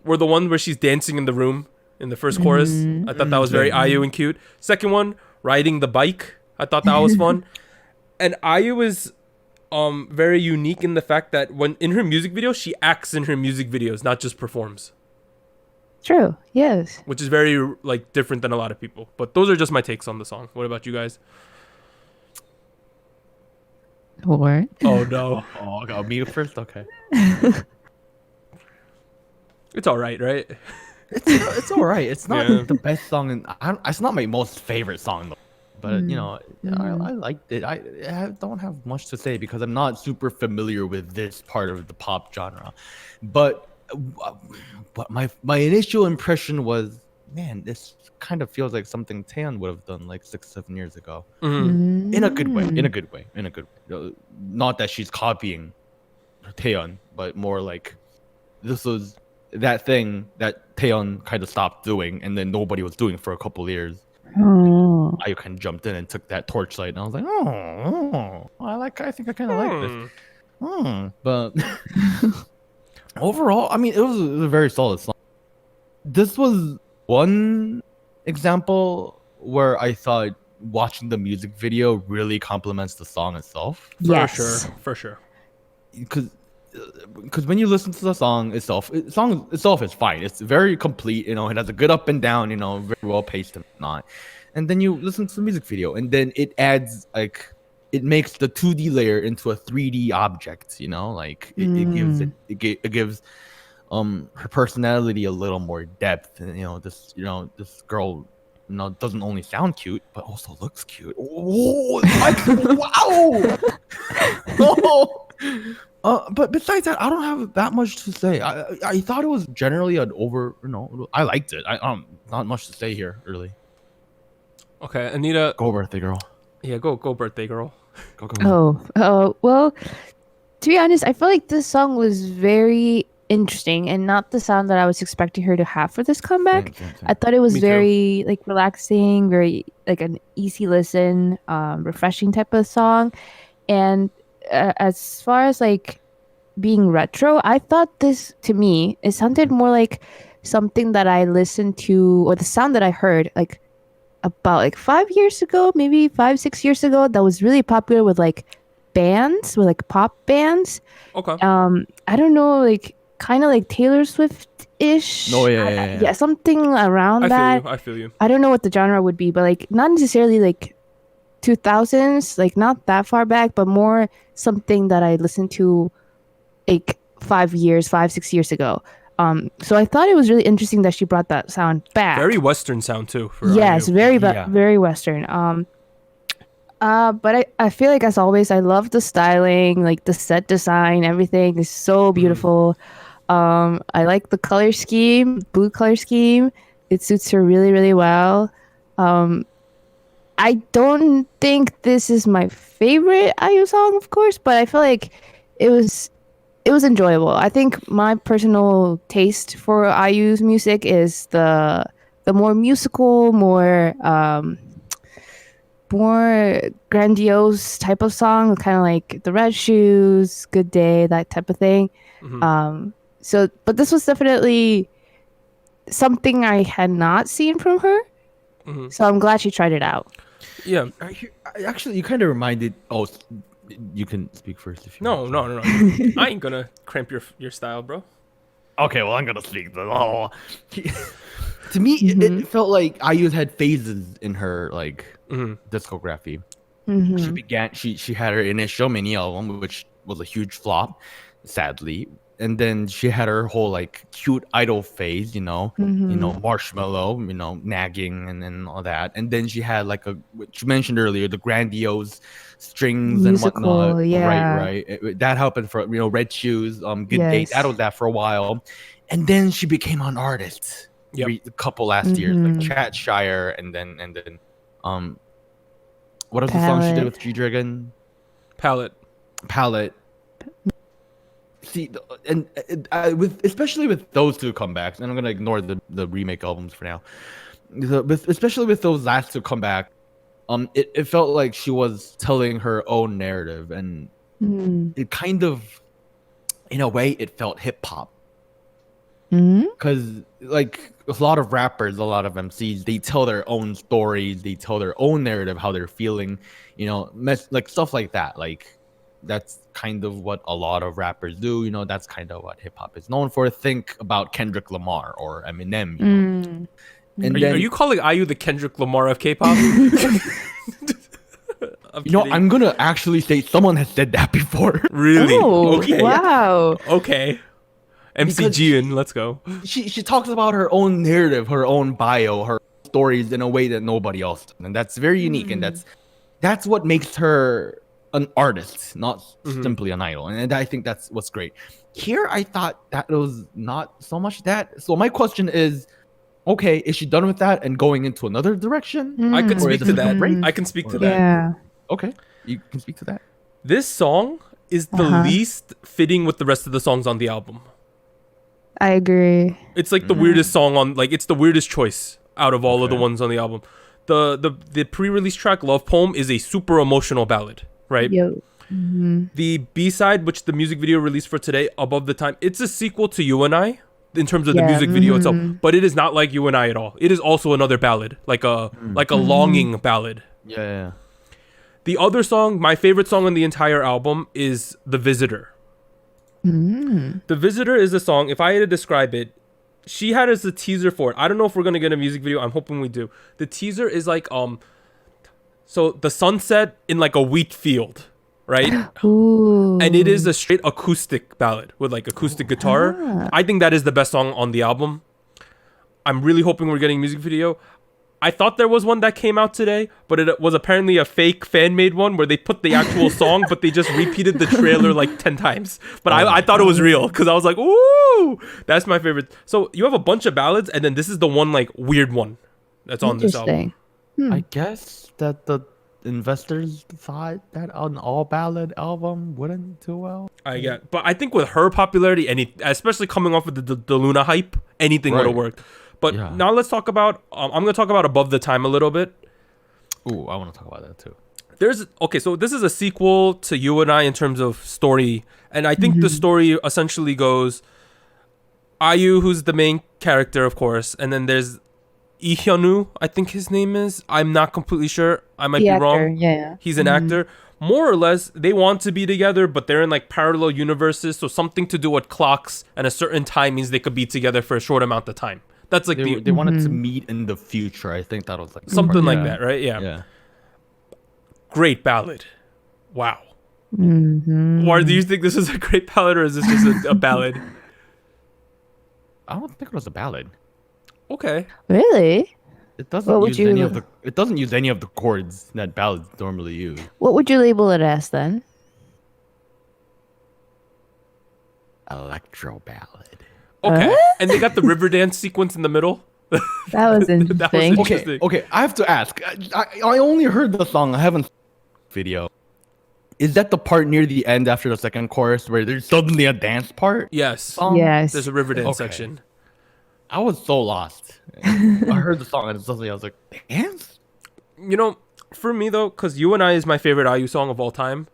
were the ones where she's dancing in the room in the first chorus. I thought that was very IU and cute. Second one, riding the bike. I thought that was fun. And IU is very unique in the fact that when in her music videos, she acts in her music videos, not just performs. True. Yes. Which is very like different than a lot of people. But those are just my takes on the song. What about you guys? What? Oh no. Oh, got me first. Okay. It's all right, right? It's all right. It's not Yeah. the best song, and it's not my most favorite song, though. But you know, I liked it. I don't have much to say because I'm not super familiar with this part of the pop genre. But my initial impression was, man, this kind of feels like something Taeyeon would have done like 6-7 years ago. In a good way. In a good way. In a good way. Not that she's copying Taeyeon, but more like this was that thing that Taeyeon kind of stopped doing, and then nobody was doing for a couple of years. Oh. I kind of jumped in and took that torchlight, and I was like, I think I kind of like this. But overall, I mean, it was a very solid song. This was one example where I thought watching the music video really complements the song itself. Yes. For sure. Because when you listen to the song itself is fine. It's very complete, you know. It has a good up and down, you know, very well paced and whatnot. And then you listen to the music video, and then it adds it makes the 2D layer into a 3D object, you know, like it gives her personality a little more depth. And this girl, doesn't only sound cute but also looks cute. Oh, wow. But besides that, I don't have that much to say. I thought it was generally I liked it. Not much to say here, really. Okay, Anita. Go birthday girl. Yeah, go birthday girl. Go. Well, to be honest, I feel like this song was very interesting and not the sound that I was expecting her to have for this comeback. Same. I thought it was Me too. very like relaxing, very like an easy listen, refreshing type of song. And as far as like being retro, I thought this, to me, it sounded more like something that I listened to, or the sound that I heard like about like 5 years ago, maybe 5-6 years ago, that was really popular with like bands, with like pop bands. Okay. I don't know, like kind of like Taylor Swift-ish. Oh yeah. Yeah, something around that. I feel you. I don't know what the genre would be, but like not necessarily like 2000s, like not that far back, but more something that I listened to like 5-6 years ago. So I thought it was really interesting that she brought that sound back. Very Western sound too. For Yes, IU. very Western. But I feel like, as always, I love the styling, like the set design, everything is so beautiful. I like the color scheme, blue color scheme. It suits her really, really well. I don't think this is my favorite IU song, of course, but I feel like it was enjoyable. I think my personal taste for IU's music is the more musical, more grandiose type of song, kind of like The Red Shoes, Good Day, that type of thing. But this was definitely something I had not seen from her. So I'm glad she tried it out. Yeah. Actually, you kind of reminded. Oh, you can speak first if you. No. I ain't gonna cramp your style, bro. Okay, well, I'm gonna speak. To me, it felt like IU had phases in her discography. She had her initial mini album, which was a huge flop, sadly. And then she had her whole cute idol phase, marshmallow, nagging and all that. And then she had what you mentioned earlier, the grandiose strings Musical, and whatnot. yeah. Right. That happened for Red Shoes, Good Day. Yes. That was that for a while. And then she became an artist. A couple last years, like Chatshire, and then what was the song she did with G-Dragon? Palette. See, especially with those two comebacks, and I'm gonna ignore the remake albums for now. Especially with those last two comebacks, it felt like she was telling her own narrative, and it kind of, in a way, it felt hip hop. Because like a lot of rappers, a lot of MCs, they tell their own stories, they tell their own narrative, how they're feeling, like stuff like that. Like that's kind of what a lot of rappers do. That's kind of what hip hop is known for. Think about Kendrick Lamar or Eminem. And Are you calling IU the Kendrick Lamar of K-pop? I'm gonna actually say someone has said that before. Really? Oh, Okay. wow. Okay. MCG and let's go. She talks about her own narrative, her own bio, her stories in a way that nobody else does, and that's very unique. And that's what makes her an artist, not simply an idol. And I think that's what's great. Here, I thought that it was not so much that. So my question is, okay, is she done with that and going into another direction? I could Or speak is to it that. a break? I can speak to that. Yeah. Okay, you can speak to that. This song is the least fitting with the rest of the songs on the album. I agree. It's like the weirdest song on, like it's the weirdest choice out of all of the ones on the album. The pre-release track Love Poem is a super emotional ballad, right? Yo. The B-side, which the music video released for today, Above the Time, it's a sequel to You and I in terms of the music video itself, but it is not like You and I at all. It is also another ballad, like a longing ballad. Yeah. The other song, my favorite song on the entire album, is The Visitor. The Visitor is a song, if I had to describe it, she had as a teaser for it. I don't know if we're going to get a music video. I'm hoping we do. The teaser is like, so the sunset in like a wheat field, right? Ooh. And it is a straight acoustic ballad with like acoustic guitar. I think that is the best song on the album. I'm really hoping we're getting a music video. I thought there was one that came out today, but it was apparently a fake fan-made one where they put the actual song, but they just repeated the trailer like 10 times. But I thought it was real because I was like, ooh, that's my favorite. So you have a bunch of ballads, and then this is the one like weird one that's on this album. I guess that the investors thought that an all ballad album wouldn't do well. I get, but I think with her popularity, especially coming off of the Luna hype, anything would have worked. But now let's talk about, I'm going to talk about Above the Time a little bit. Ooh, I want to talk about that too. So this is a sequel to You and I in terms of story. And I think the story essentially goes, IU, who's the main character, of course. And then there's Lee Hyunwoo, I think his name is. I'm not completely sure. I might be wrong. Yeah. He's an actor. More or less, they want to be together, but they're in like parallel universes. So something to do with clocks and a certain time means they could be together for a short amount of time. That's like they wanted to meet in the future. I think that was like something like that, right? Yeah. Great ballad. Wow. Or do you think this is a great ballad, or is this just a ballad? I don't think it was a ballad. Okay. Really? It doesn't use any of the chords that ballads normally use. What would you label it as then? Electro ballad. Okay. And they got the river dance sequence in the middle. That was interesting. That was interesting. Okay. I have to ask. I only heard the song. I haven't video. Is that the part near the end after the second chorus where there's suddenly a dance part? Yes. Yes. There's a river dance section. I was so lost. I heard the song and suddenly I was like, dance? For me though, because You and I is my favorite IU song of all time.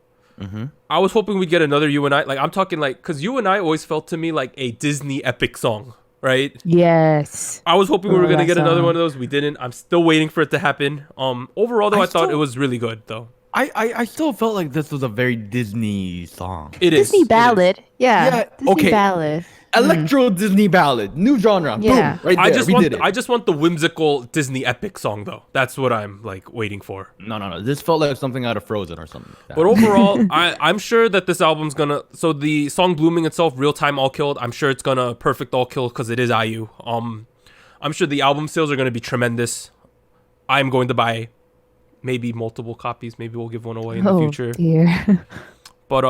I was hoping we'd get another You and I. Like I'm talking like, because You and I always felt to me like a Disney epic song, right? Yes. I was hoping we were gonna get another one of those. We didn't. I'm still waiting for it to happen. Overall though, I thought it was really good though. I still felt like this was a very Disney song. It is Disney ballad. Yeah, Disney okay. ballad. Electro Disney ballad, new genre. Yeah. Boom, right there. I just want the whimsical Disney epic song though. That's what I'm like waiting for. No. This felt like something out of Frozen or something. Like that. But overall, I'm sure that this album's gonna. So the song "Blueming" itself, real time all killed. I'm sure it's gonna perfect all kill because it is IU. I'm sure the album sales are gonna be tremendous. I'm going to buy maybe multiple copies. Maybe we'll give one away in the future. Dear. But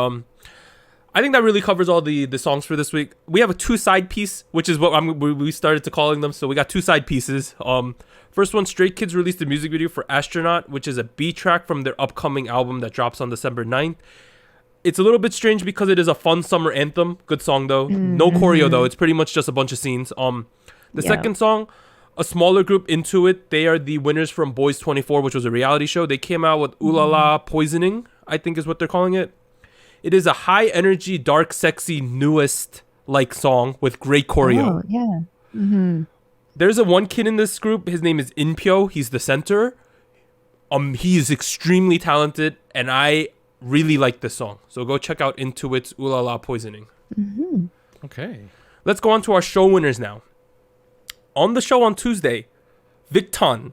I think that really covers all the songs for this week. We have a 2-side piece, which is what we started to calling them. So we got 2 side pieces. First one, Stray Kids released a music video for Astronaut, which is a B track from their upcoming album that drops on December 9th. It's a little bit strange because it is a fun summer anthem. Good song though. No choreo though. It's pretty much just a bunch of scenes. The second song, a smaller group, Into It. They are the winners from Boys 24, which was a reality show. They came out with ULlala Poisoning, I think is what they're calling it. It is a high energy, dark, sexy, newest like song with great choreo. Oh, yeah. Mm-hmm. There's one kid in this group. His name is Inpyo. He's the center. He is extremely talented, and I really like this song. So go check out Intuit's ULlala Poisoning. Mm-hmm. Okay. Let's go on to our show winners now. On the show on Tuesday, Victon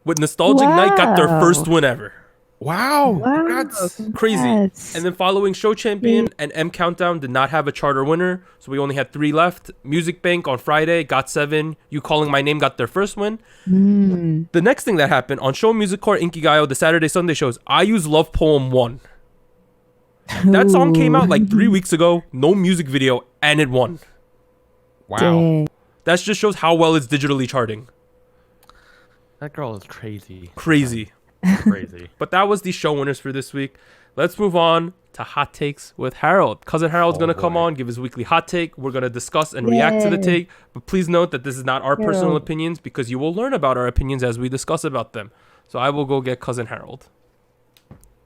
with Nostalgic Night got their first win ever. Wow. Congrats. Crazy. And then following Show Champion and M Countdown did not have a charter winner, so we only had 3 left. Music Bank on Friday got 7. You Calling My Name got their first win. The next thing that happened on Show Music Core Inkigayo, the Saturday Sunday shows, IU's Love Poem won. That song came out like 3 weeks ago, no music video, and it won. Wow. Dang. That just shows how well it's digitally charting. That girl is crazy. Crazy. Crazy. But that was the show winners for this week. Let's move on to hot takes with Harold. Cousin Harold's going to come on, give his weekly hot take. We're going to discuss and react to the take. But please note that this is not our personal opinions, because you will learn about our opinions as we discuss about them. So I will go get Cousin Harold.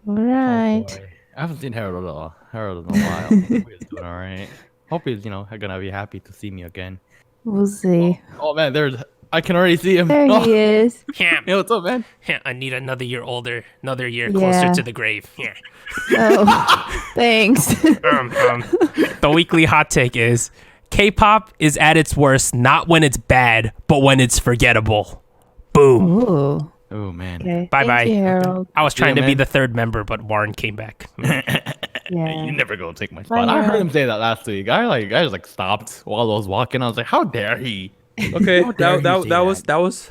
All right. Oh, I haven't seen Harold in a while. Hope he's doing all right. Hope he's, gonna be happy to see me again. We'll see. Oh man, I can already see him. There he is. Yeah. Hey, what's up, man? I need another year older, another year closer to the grave. Yeah. Oh, thanks. The weekly hot take is K-pop is at its worst not when it's bad, but when it's forgettable. Boom. Ooh. Oh man. Okay. Bye-bye. Thank you, Harold. I was trying to be man. the third member, but Warren came back. Yeah. You never go take my spot. Bye, I heard Harold. him say that last week. I just stopped while I was walking. I was like, how dare he? Okay, How dare he say that was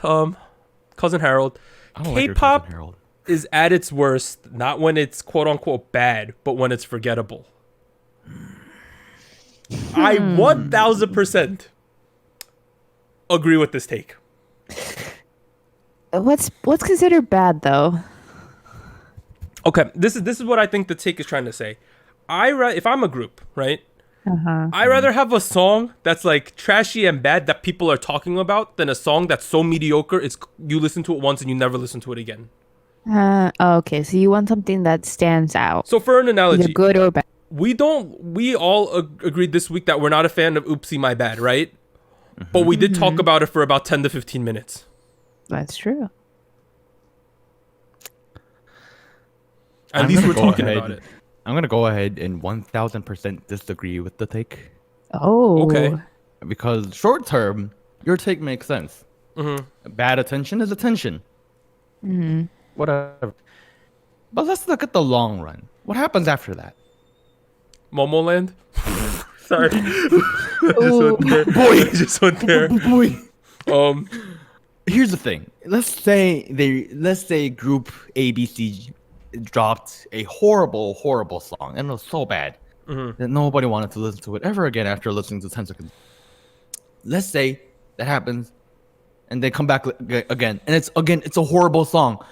Cousin Harold. I don't like your K-pop cousin Harold. is at its worst not when it's quote unquote bad, but when it's forgettable. I 1000% agree with this take. What's considered bad though? Okay, this is what I think the take is trying to say. If I'm a group, right? I rather have a song that's like trashy and bad that people are talking about than a song that's so mediocre you listen to it once and you never listen to it again. Okay, so you want something that stands out, So for an analogy, either good or bad. we all agreed this week that we're not a fan of Oopsie My Bad, right? But we did talk about it for about 10 to 15 minutes. That's true. At least we're talking about it. I'm gonna go ahead and 1000% disagree with the take, Oh. Okay. because short term, your take makes sense. Bad attention is attention. Whatever. But let's look at the long run. What happens after that? Momoland? Sorry. Ooh. Boy, just went there. Boy. Um, Here's the thing. Let's say group ABC dropped a horrible song, and it was so bad that nobody wanted to listen to it ever again after listening to 10 seconds. Let's say that happens, and they come back again, and it's a horrible song,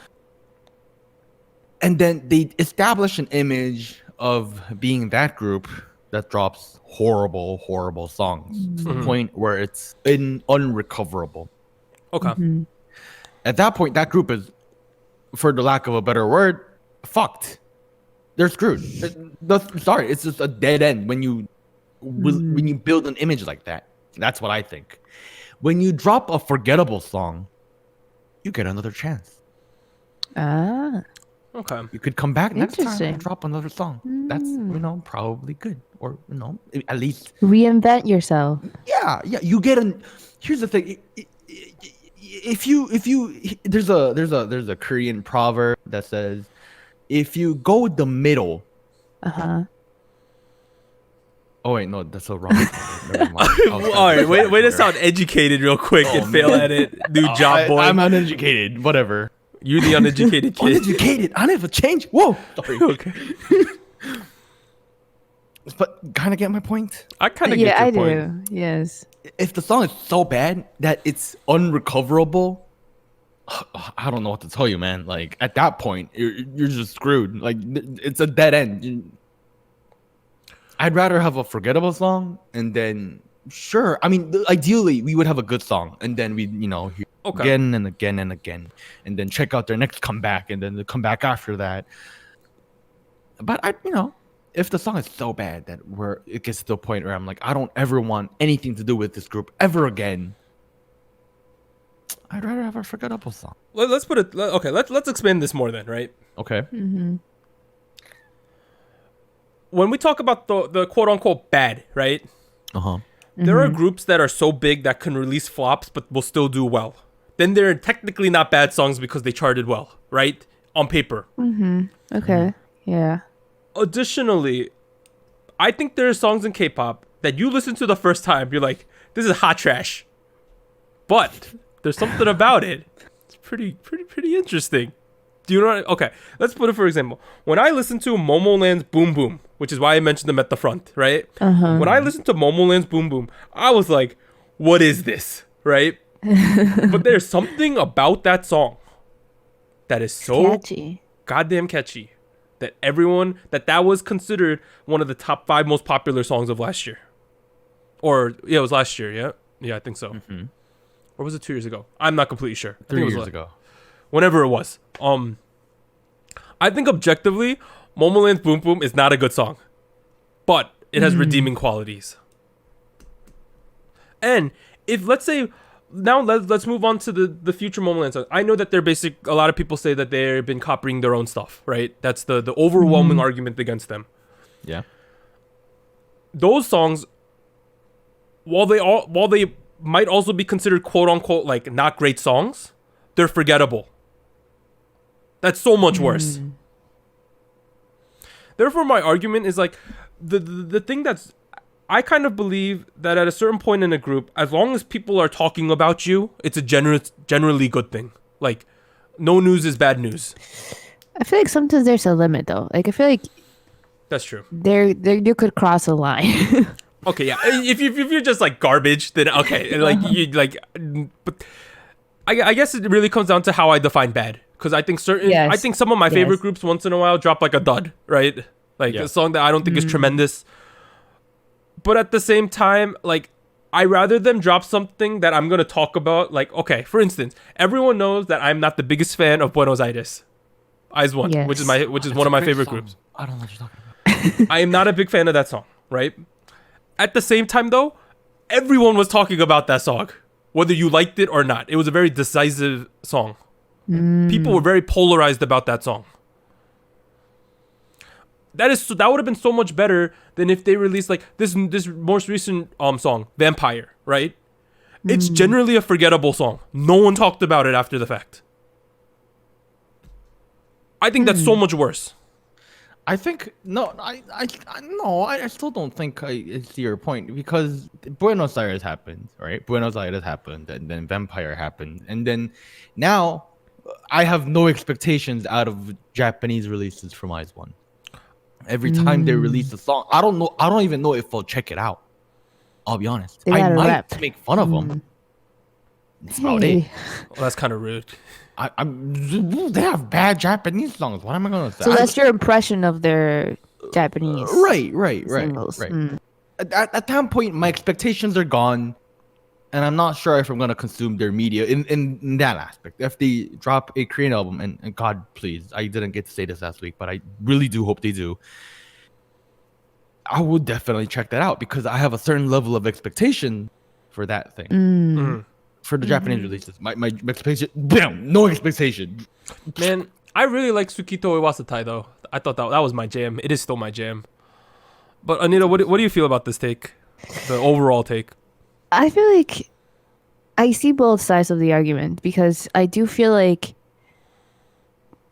and then they establish an image of being that group that drops horrible songs to the point where it's unrecoverable. okay. At that point, that group is, for the lack of a better word, fucked. They're screwed. Sorry, it's just a dead end when you build an image like that. That's what I think. When you drop a forgettable song, you get another chance. Ah. Okay. You could come back next time Interesting. and drop another song. That's probably good, or at least Reinvent yourself. yeah. You get an. Here's the thing. If you there's a Korean proverb that says, if you go the middle. Oh wait, no, that's so wrong. Never mind. All right, way to sound educated real quick and fail at it. New job, boy. I'm uneducated. Whatever. You're the uneducated kid. Uneducated. I never change. Whoa. Sorry. Okay. But kind of get my point. I kind of get Yeah, your I point. do. Yes. If the song is so bad that it's unrecoverable, I don't know what to tell you, man. Like at that point, you're just screwed. Like it's a dead end. I'd rather have a forgettable song, and then sure. I mean, ideally we would have a good song, and then we hear again and again and again, and then check out their next comeback, and then the comeback after that. But if the song is so bad that it gets to the point where I'm like, I don't ever want anything to do with this group ever again, I'd rather have a forgettable song. Let's put it. Okay, let's expand this more then, right? Okay. When we talk about the quote unquote bad, right? There are groups that are so big that can release flops but will still do well. Then they're technically not bad songs because they charted well, right? On paper. Okay. Yeah. Additionally, I think there are songs in K-pop that you listen to the first time, you're like, this is hot trash. But there's something about it. It's pretty interesting. Do you know what okay, let's put it for example. When I listen to Momoland's Boom Boom, which is why I mentioned them at the front, right? When I listened to Momoland's Boom Boom, I was like, what is this? Right? But there's something about that song that is so Catchy. goddamn catchy that everyone that was considered one of the top 5 most popular songs of last year. Or yeah, it was last year, yeah, I think so. Or was it 2 years ago? I'm not completely sure. 3 years ago. Whenever it was. I think objectively, Momoland's Boom Boom is not a good song, but it has redeeming qualities. And if let's say now let's move on to the future Momoland songs. I know that a lot of people say that they've been copying their own stuff, right? That's the overwhelming argument against them. Yeah. Those songs, while they might also be considered quote unquote like not great songs, they're forgettable. That's so much worse. Therefore, my argument is like the thing that's I kind of believe that at a certain point in a group, as long as people are talking about you, it's a generally good thing. Like, no news is bad news. I feel like sometimes there's a limit though. Like I feel like that's true. There you could cross a line. Okay, yeah. If you're just like garbage, then okay. Like you like, but I guess it really comes down to how I define bad. Because I think I think some of my favorite groups once in a while drop like a dud, right? Like a song that I don't think is tremendous. But at the same time, like I rather them drop something that I'm gonna talk about. Like, okay, for instance, everyone knows that I'm not the biggest fan of Buenos Aires, Eyes One, which is one of my favorite groups. I don't know what you're talking about. I am not a big fan of that song, right? At the same time, though, everyone was talking about that song, whether you liked it or not. It was a very decisive song. People were very polarized about that song. That would have been so much better than if they released like this most recent song, Vampire, right? It's generally a forgettable song. No one talked about it after the fact. I think that's so much worse. I think I still don't think I see your point, because Buenos Aires happened, right? Buenos Aires happened, and then Vampire happened, and then now I have no expectations out of Japanese releases from Eyes One. Every time they release a song, I don't even know if I'll check it out. I'll be honest. I might make fun of them. That's about it. Well, that's kind of rude. They have bad Japanese songs. What am I gonna say? So that's your impression of their Japanese. Right. Singles. At that point, my expectations are gone, and I'm not sure if I'm gonna consume their media in that aspect. If they drop a Korean album, and God please, I didn't get to say this last week, but I really do hope they do. I would definitely check that out, because I have a certain level of expectation for that thing. For the Japanese releases, my expectation, no expectation. Man, I really like Tsukito Iwasatai though. I thought that was my jam. It is still my jam. But Anita, what do you feel about this take? The overall take? I feel like I see both sides of the argument, because I do feel like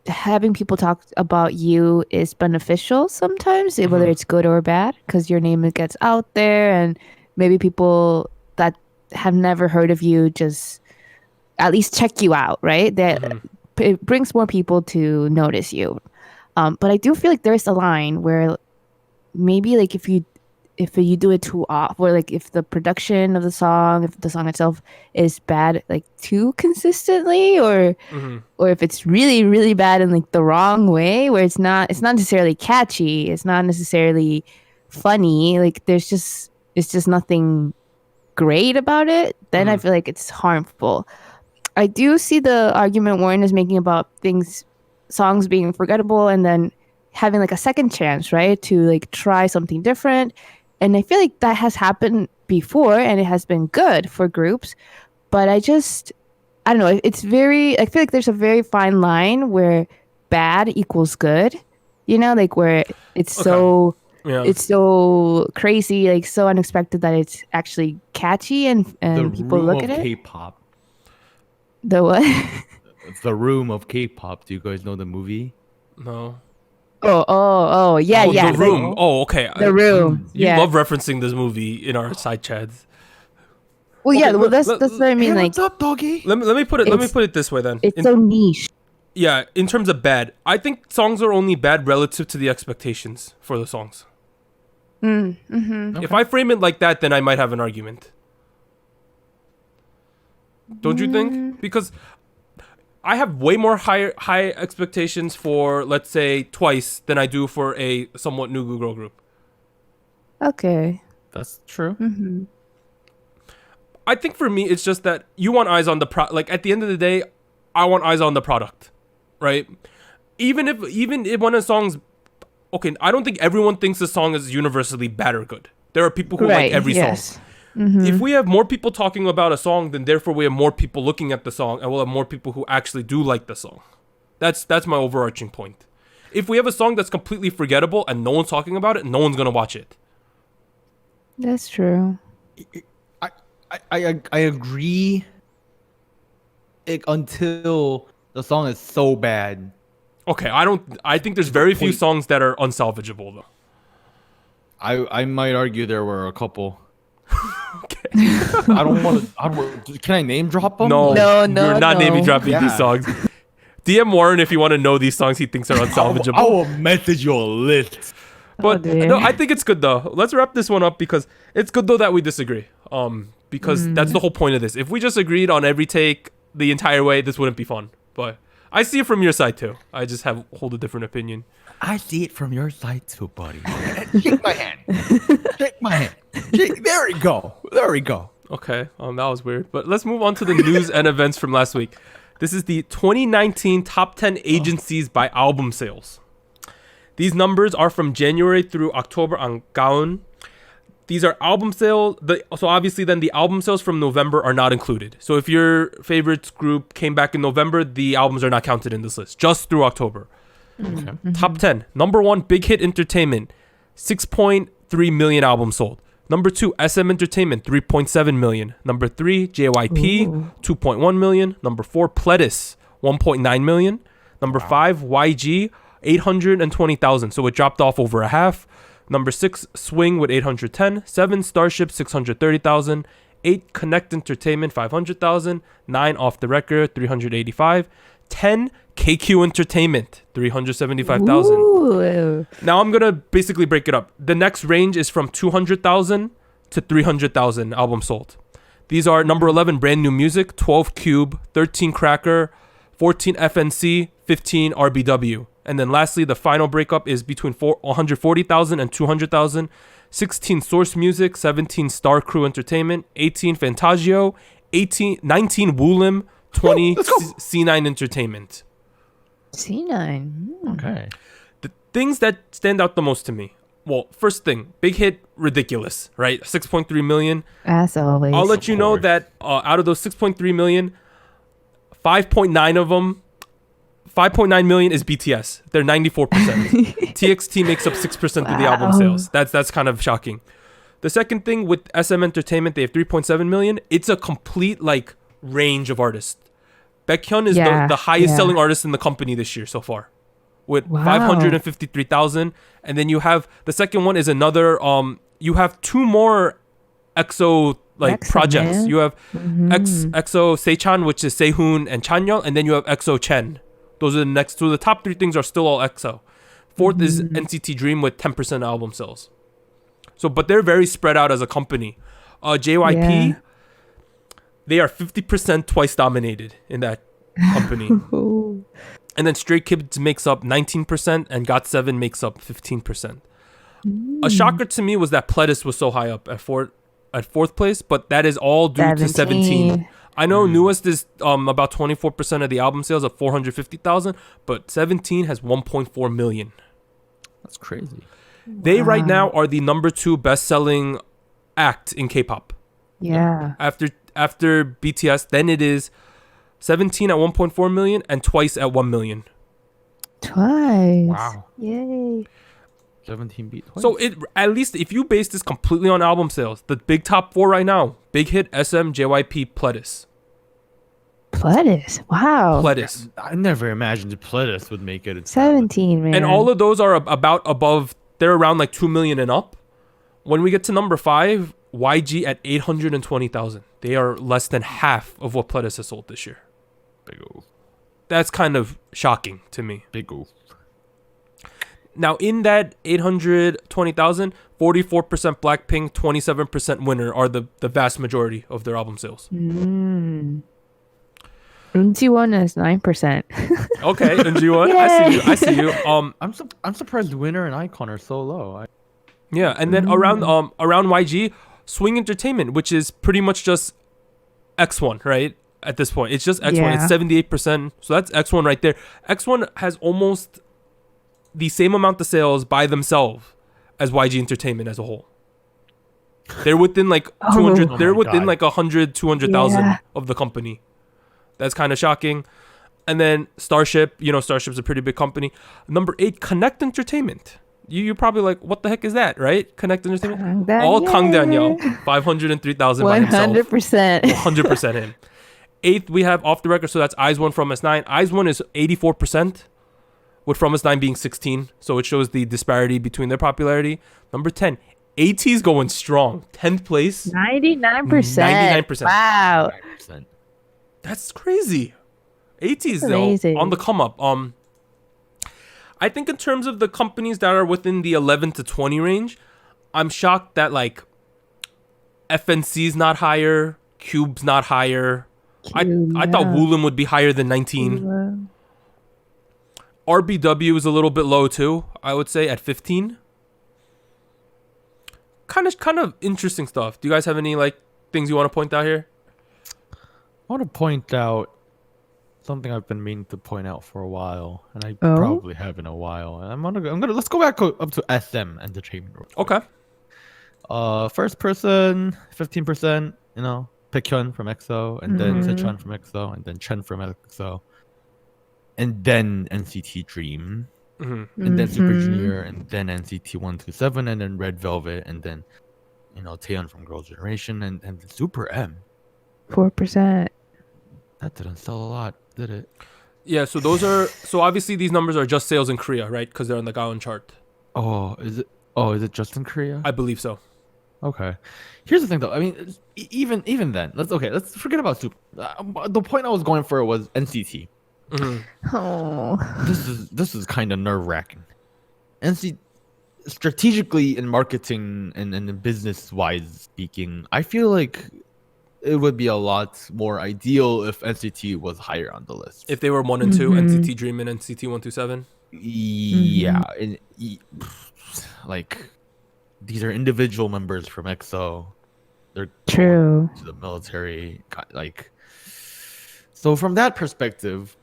having people talk about you is beneficial sometimes, whether it's good or bad, because your name gets out there, and maybe people that have never heard of you just at least check you out, right? That it brings more people to notice you. But I do feel like there's a line where maybe like if you do it too off, or like if the production of the song, if the song itself is bad like too consistently, or if it's really really bad in like the wrong way, where it's not necessarily catchy, it's not necessarily funny, like it's just nothing great about it, then I feel like it's harmful. I do see the argument Warren is making about songs being forgettable, and then having like a second chance, right? To like try something different. And I feel like that has happened before and it has been good for groups. But I don't know. It's very, I feel like there's a very fine line where bad equals good, you know, like where it's it's so crazy, like so unexpected that it's actually catchy and people look at it. K-pop. The what? It's the Room of K-pop. Do you guys know the movie? No. Yeah. The Room. Okay. The Room. You love referencing this movie in our side chats. Well, that's what I mean. Hey, like, what's up, doggy? Let me put it this way then. It's so niche. Yeah, in terms of bad, I think songs are only bad relative to the expectations for the songs. Okay. If I frame it like that, then I might have an argument. Don't you think? Because I have way more high expectations for, let's say, Twice than I do for a somewhat new girl group. Okay. That's true. Mm-hmm. I think for me, it's just that you want eyes on the like at the end of the day, I want eyes on the product, right? Even if one of the songs, okay, I don't think everyone thinks the song is universally bad or good. There are people who like every song. Mm-hmm. If we have more people talking about a song, then therefore we have more people looking at the song, and we'll have more people who actually do like the song. That's my overarching point. If we have a song that's completely forgettable and no one's talking about it, no one's gonna watch it. That's true. I agree. Until the song is so bad. Okay, I think there's very few songs that are unsalvageable though. I might argue there were a couple. Okay. I don't want to. Can I name drop them? No, you're not naming dropping these songs. DM Warren if you want to know these songs he thinks are unsalvageable. I will message you a list. But no, I think it's good though. Let's wrap this one up because it's good though that we disagree. Because that's the whole point of this. If we just agreed on every take the entire way, this wouldn't be fun. But I see it from your side too. I just hold a different opinion. I see it from your side too, buddy. Shake my hand. Shake my hand. There we go. Okay, that was weird. But let's move on to the news and events from last week. This is the 2019 top 10 agencies by album sales. These numbers are from January through October on Gaon. These are album sales. So obviously then the album sales from November are not included. So if your favorite group came back in November, the albums are not counted in this list, just through October. Okay. Mm-hmm. Top 10. Number 1, Big Hit Entertainment, 6.3 million albums sold. Number 2, SM Entertainment, 3.7 million. Number 3, JYP, 2.1 million. Number 4, Pledis, 1.9 million. Number 5, YG, 820,000. So it dropped off over a half. Number 6, Swing with 810. 7, Starship, 630,000. 8, Connect Entertainment, 500,000. 9, Off the Record, 385. 10, KQ Entertainment, 375,000. Now I'm gonna basically break it up. The next range is from 200,000 to 300,000 albums sold. These are number 11, Brand New Music, 12, Cube, 13, Cracker, 14, FNC, 15, RBW. And then lastly, the final breakup is between 140,000 and 200,000. 16, Source Music, 17, Star Crew Entertainment, 18, Fantagio, 19, Woolim, 20, C9 Entertainment. C9. Okay. The things that stand out the most to me. Well, first thing, Big Hit, ridiculous, right? 6.3 million. As always. I'll let you know that out of those 6.3 million, 5.9 million is BTS. They're 94%. TXT makes up 6% of the album sales. That's kind of shocking. The second thing with SM Entertainment, they have 3.7 million. It's a complete range of artists. Baekhyun is the highest selling artist in the company this year so far, with 553,000. And then you have the second one is another. You have 2 more EXO projects. Man. You have EXO Seichan, which is Sehun and Chanyeol, and then you have EXO Chen. Those are the next 2. The top 3 things are still all EXO. 4th is NCT Dream with 10% album sales. So, but they're very spread out as a company. JYP. They are 50% Twice dominated in that company. And then Stray Kids makes up 19% and GOT7 makes up 15%. A shocker to me was that Pledis was so high up at fourth place, but that is all due to 17. I know Newest is about 24% of the album sales of 450,000, but 17 has 1.4 million That's crazy. They right now are the number 2 best-selling act in K-pop. Yeah. After BTS, then it is 17 at 1.4 million and Twice at 1 million. Twice. Wow. Yay. 17 beat Twice. So it at least if you base this completely on album sales, the big top 4 right now: Big Hit, SM, JYP, Pledis. Pledis. Wow. Pledis. I never imagined Pledis would make it. 17, man. And all of those are about above, they're around like 2 million and up. When we get to number 5, YG at 820,000. They are less than half of what Pledis has sold this year. Big oof. That's kind of shocking to me. Big oof. Now, in that 820,000, 44% Blackpink, 27% Winner are the vast majority of their album sales. Unjiwon is 9%. Okay, Unjiwon, I see you. I'm surprised Winner and Icon are so low. Yeah, and then around YG, Swing Entertainment, which is pretty much just X1, right? At this point, it's just X1. Yeah. It's 78%. So that's X1 right there. X1 has almost the same amount of sales by themselves as YG Entertainment as a whole. They're within like 200. Oh they're my within God. like 100, 200,000 Yeah. of the company. That's kind of shocking. And then Starship, Starship's a pretty big company. Number 8, Connect Entertainment. You're probably like, what the heck is that, right? Connect Entertainment. Kangdan, All yeah. Kangdan, yo. 503,000 by himself. 100%. 100% him. 8th, we have Off the Record, so that's Eyes One from S9. Eyes One is 84%, with From S9 being 16. So it shows the disparity between their popularity. Number 10, AT's going strong. 10th place. 99%. 99%. Wow. 9%. That's crazy. AT's though Amazing. on the come up. I think in terms of the companies that are within the 11 to 20 range, I'm shocked that like FNC's not higher, Cube's not higher. I thought Woollim would be higher than 19. RBW is a little bit low too, I would say, at 15. Kind of interesting stuff. Do you guys have any like things you want to point out here? I want to point out something I've been meaning to point out for a while, and I Oh? probably have in a while. And let's go back up to SM Entertainment. real quick. Okay. First person, 15%. Baekhyun from EXO, and then Sechon from EXO, and then Chen from EXO, and then NCT Dream, and then Super Junior, and then NCT 127, and then Red Velvet, and then Taeyeon from Girls' Generation, and Super M. 4%. That didn't sell a lot, did it? Yeah, so obviously these numbers are just sales in Korea, right? Because they're on the Gaon chart. Oh, is it just in Korea? I believe so. Okay. Here's the thing, though. I mean, even then, let's forget about Super. The point I was going for was NCT. Oh. This is kind of nerve wracking. NCT strategically in marketing and business wise speaking, I feel like it would be a lot more ideal if NCT was higher on the list. If they were 1 and 2, NCT Dream and NCT 127. Yeah, like these are individual members from EXO. They're True. going to the military, like. So from that perspective,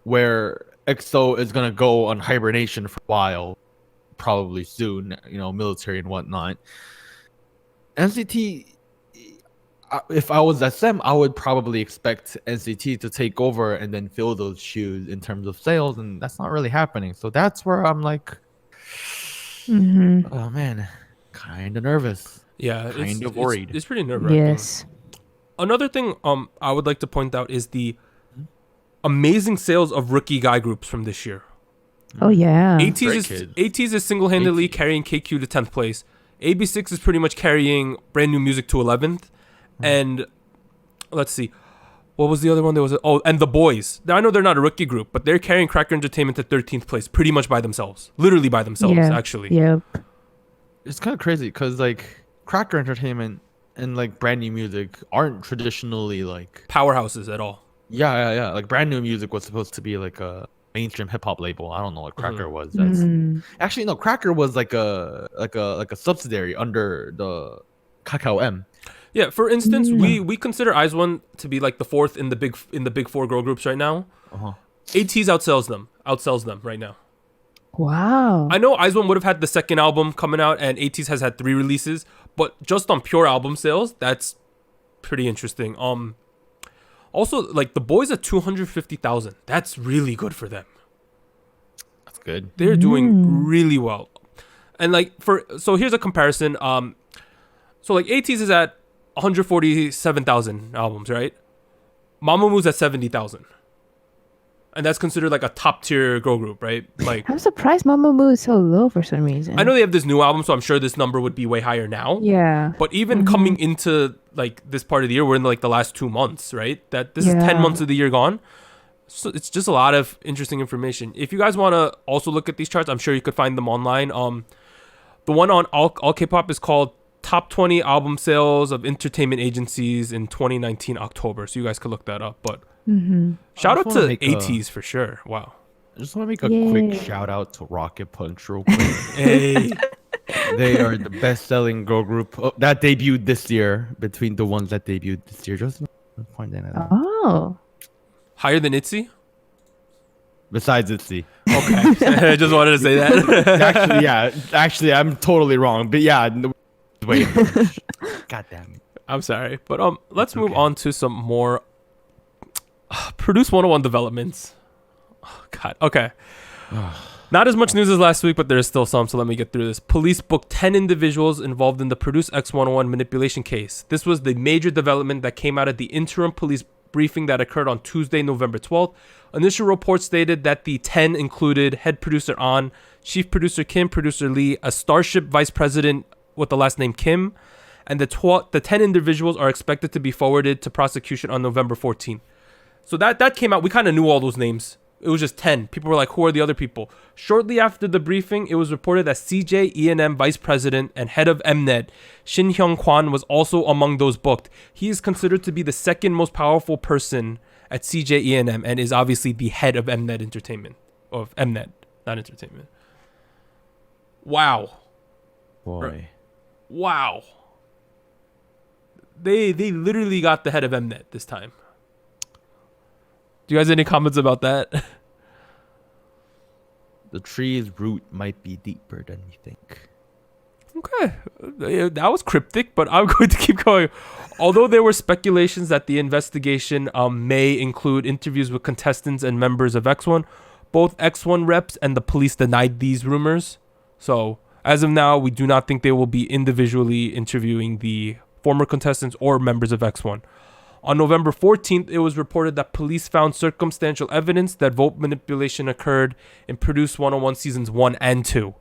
where EXO is gonna go on hibernation for a while, probably soon, military and whatnot. NCT, if I was SM, I would probably expect NCT to take over and then fill those shoes in terms of sales, and that's not really happening. So that's where I'm like, oh man, kind of nervous. Yeah, Kind of worried. It's pretty nerve-wracking. Yes. Another thing I would like to point out is the amazing sales of rookie guy groups from this year. Oh, yeah. ATEEZ is single-handedly carrying KQ to 10th place. AB6 is pretty much carrying brand new music to 11th. And let's see. What was the other one? There was and The Boys. I know they're not a rookie group, but they're carrying Cracker Entertainment to 13th place pretty much by themselves. Literally by themselves, actually. Yep. It's kind of crazy because like Cracker Entertainment and like brand new music aren't traditionally like Powerhouses at all. yeah. Like brand new music was supposed to be like a mainstream hip hop label. I don't know what Cracker was. That's actually no. Cracker was like a subsidiary under the Kakao M. Yeah, for instance, we consider IZ*ONE to be like the fourth in the big four girl groups right now. ATEEZ outsells them right now. Wow. I know IZ*ONE would have had the second album coming out, and ATEEZ has had 3 releases, but just on pure album sales, that's pretty interesting. Also, like, the boys at 250,000. That's really good for them. That's good. They're doing really well. And like so here's a comparison. So like ATEEZ is at 147,000 albums, right? Mamamoo's at 70,000. And that's considered like a top tier girl group, right? Like, I'm surprised Mamamoo is so low for some reason. I know they have this new album, so I'm sure this number would be way higher now. Yeah. But even coming into like this part of the year, we're in like the last 2 months, right? That this is 10 months of the year gone. So it's just a lot of interesting information. If you guys want to also look at these charts, I'm sure you could find them online. The one on all K-pop is called Top 20 Album Sales of Entertainment Agencies in 2019 October. So you guys could look that up. But shout out to ATEEZ for sure. Wow. I just want to make a quick shout out to Rocket Punch real quick. Hey. They are the best-selling girl group that debuted this year. Between the ones that debuted this year, just point that out. Oh. Higher than ITZY? Besides ITZY. Okay. I just wanted to say that. Actually, I'm totally wrong. But yeah, wait. God damn it. I'm sorry. But let's move on to some more Produce 101 developments. Oh, God. Okay. Not as much news as last week, but there is still some, so let me get through this. Police booked 10 individuals involved in the Produce X101 manipulation case. This was the major development that came out of the interim police briefing that occurred on Tuesday, November 12th. Initial reports stated that the 10 included head producer An, chief producer Kim, producer Lee, a Starship vice president with the last name Kim, and the 10 individuals are expected to be forwarded to prosecution on November 14th. So that came out. We kind of knew all those names. It was just 10. People were like, who are the other people? Shortly after the briefing, it was reported that CJ E&M vice president and head of Mnet, Shin Hyung Kwan, was also among those booked. He is considered to be the second most powerful person at CJ E&M and is obviously the head of Mnet Entertainment. Of Mnet, not Entertainment. Wow. Boy. Wow. They literally got the head of Mnet this time. Do you guys have any comments about that? The tree's root might be deeper than you think. Okay. That was cryptic, but I'm going to keep going. Although there were speculations that the investigation may include interviews with contestants and members of X1, both X1 reps and the police denied these rumors. So, as of now, we do not think they will be individually interviewing the former contestants or members of X1. On November 14th, it was reported that police found circumstantial evidence that vote manipulation occurred in Produce 101 Seasons 1 and 2.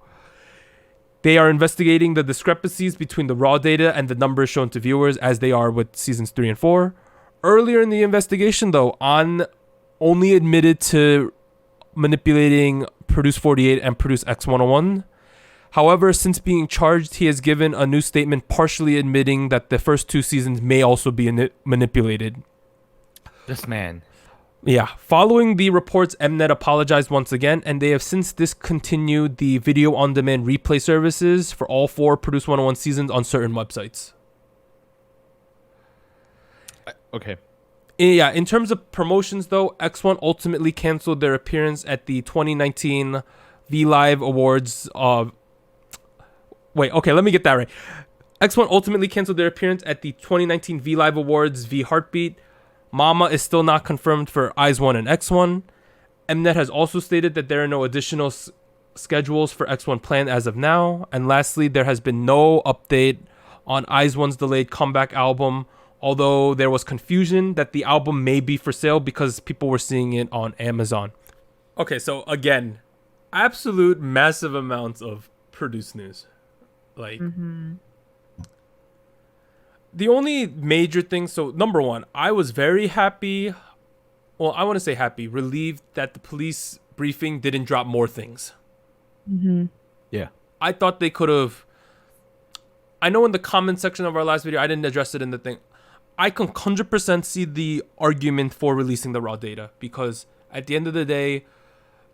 They are investigating the discrepancies between the raw data and the numbers shown to viewers as they are with Seasons 3 and 4. Earlier in the investigation, though, An only admitted to manipulating Produce 48 and Produce X101. However, since being charged, he has given a new statement partially admitting that the first 2 seasons may also be manipulated. This man. Yeah. Following the reports, Mnet apologized once again, and they have since discontinued the video-on-demand replay services for all 4 Produce 101 seasons on certain websites. Okay. Yeah, in terms of promotions, though, X1 ultimately canceled their appearance at the 2019 V-Live Awards let me get that right. X1 ultimately canceled their appearance at the 2019 V-Live Awards V Heartbeat. Mama is still not confirmed for IZ*ONE and X1. Mnet has also stated that there are no additional schedules for X1 planned as of now. And lastly, there has been no update on IZ*ONE's delayed comeback album, although there was confusion that the album may be for sale because people were seeing it on Amazon. Okay, so again, absolute massive amounts of Produce news. Like, the only major thing, so number one, I was very happy. Well, I want to say happy, relieved that the police briefing didn't drop more things. Yeah. I thought they could have. I know in the comment section of our last video, I didn't address it in the thing. I can 100% see the argument for releasing the raw data because at the end of the day,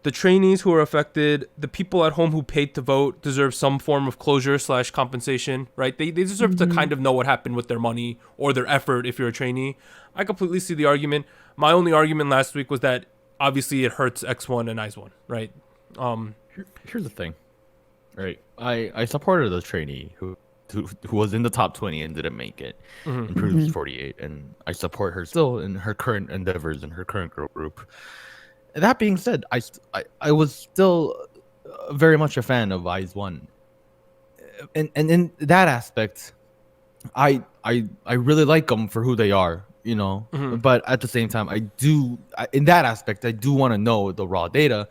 the trainees who are affected, the people at home who paid to vote deserve some form of closure / compensation, right? They deserve to kind of know what happened with their money or their effort if you're a trainee. I completely see the argument. My only argument last week was that obviously it hurts X1 and IZ*ONE, right? Here's the thing, right? I supported a trainee who was in the top 20 and didn't make it and produced 48, and I support her still in her current endeavors in her current girl group. That being said, I was still very much a fan of IZ*ONE, and in that aspect, I really like them for who they are, you know. But at the same time, in that aspect, I do want to know the raw data,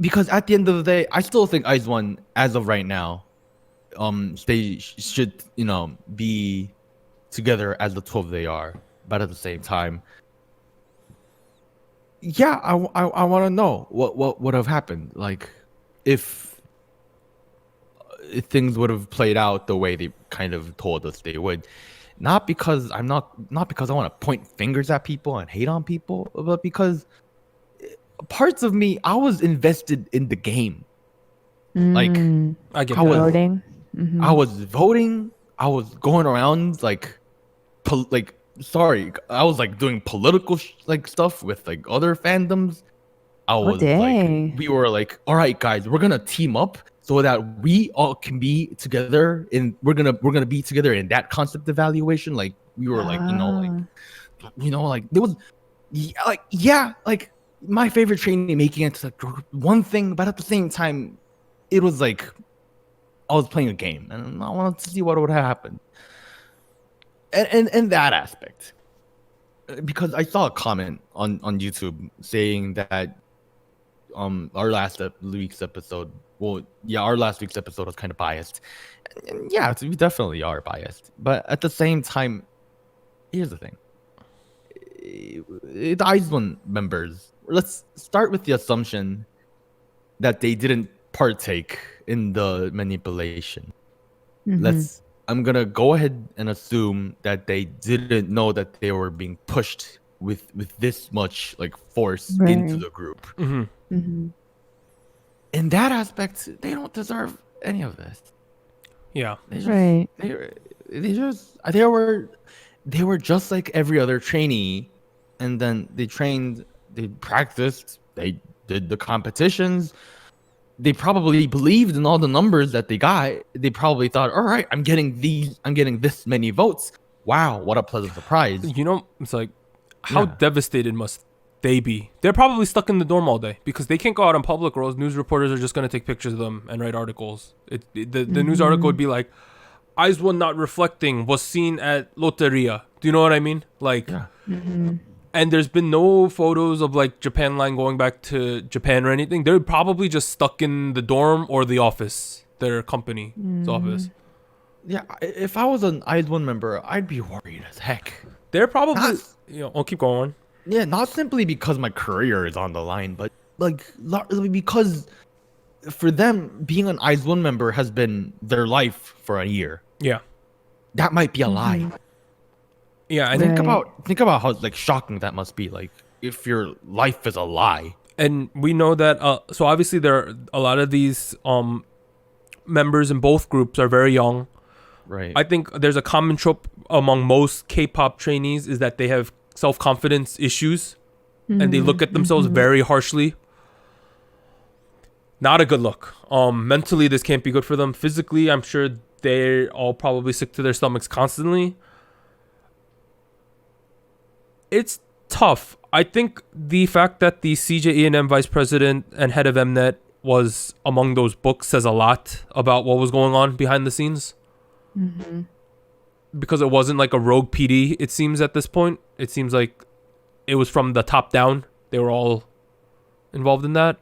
because at the end of the day, I still think IZ*ONE, as of right now, they should, you know, be together as the 12 they are. But at the same time, yeah, I want to know what would have happened, like if things would have played out the way they kind of told us they would. Not because I want to point fingers at people and hate on people, but because parts of me, I was invested in the game. Like I get voting. I was voting. I was going around like I was like doing political stuff with like other fandoms. I was dang. like, we were like, all right, guys, we're gonna team up so that we all can be together, and we're gonna be together in that concept evaluation. Like we were like, like there was, like my favorite training making it to like one thing, but at the same time, it was like I was playing a game, and I wanted to see what would happen. And in that aspect, because I saw a comment on YouTube saying that our last week's episode, our last week's episode was kind of biased. And yeah, we definitely are biased, but at the same time, here's the thing: the IZ*ONE members. Let's start with the assumption that they didn't partake in the manipulation. I'm gonna go ahead and assume that they didn't know that they were being pushed with this much like force into the group. In that aspect, they don't deserve any of this. Yeah. They were just like every other trainee, and then they trained, they practiced, they did the competitions. They probably believed in all the numbers that they got. They probably thought, all right, I'm getting this many votes. Wow, what a pleasant surprise. You know, it's like, how devastated must they be? They're probably stuck in the dorm all day because they can't go out in public, or else news reporters are just going to take pictures of them and write articles. The news article would be like, IZ*ONE not reflecting was seen at Loteria. Do you know what I mean? Like, and there's been no photos of like Japan Line going back to Japan or anything. They're probably just stuck in the dorm or the office, their company's office. Yeah, if I was an IZ*ONE member, I'd be worried as heck. They're probably, I'll keep going. Yeah, not simply because my career is on the line, but like because for them, being an IZ*ONE member has been their life for a year. Yeah, that might be a lie. Yeah, I think about how like shocking that must be. Like if your life is a lie. And we know that. So obviously, there are a lot of these members in both groups are very young. Right. I think there's a common trope among most K-pop trainees is that they have self-confidence issues, and they look at themselves very harshly. Not a good look. Mentally, this can't be good for them. Physically, I'm sure they're all probably sick to their stomachs constantly. It's tough. I think the fact that the CJ vice president and head of Mnet was among those books says a lot about what was going on behind the scenes. Because it wasn't like a rogue PD, it seems at this point. It seems like it was from the top down. They were all involved in that.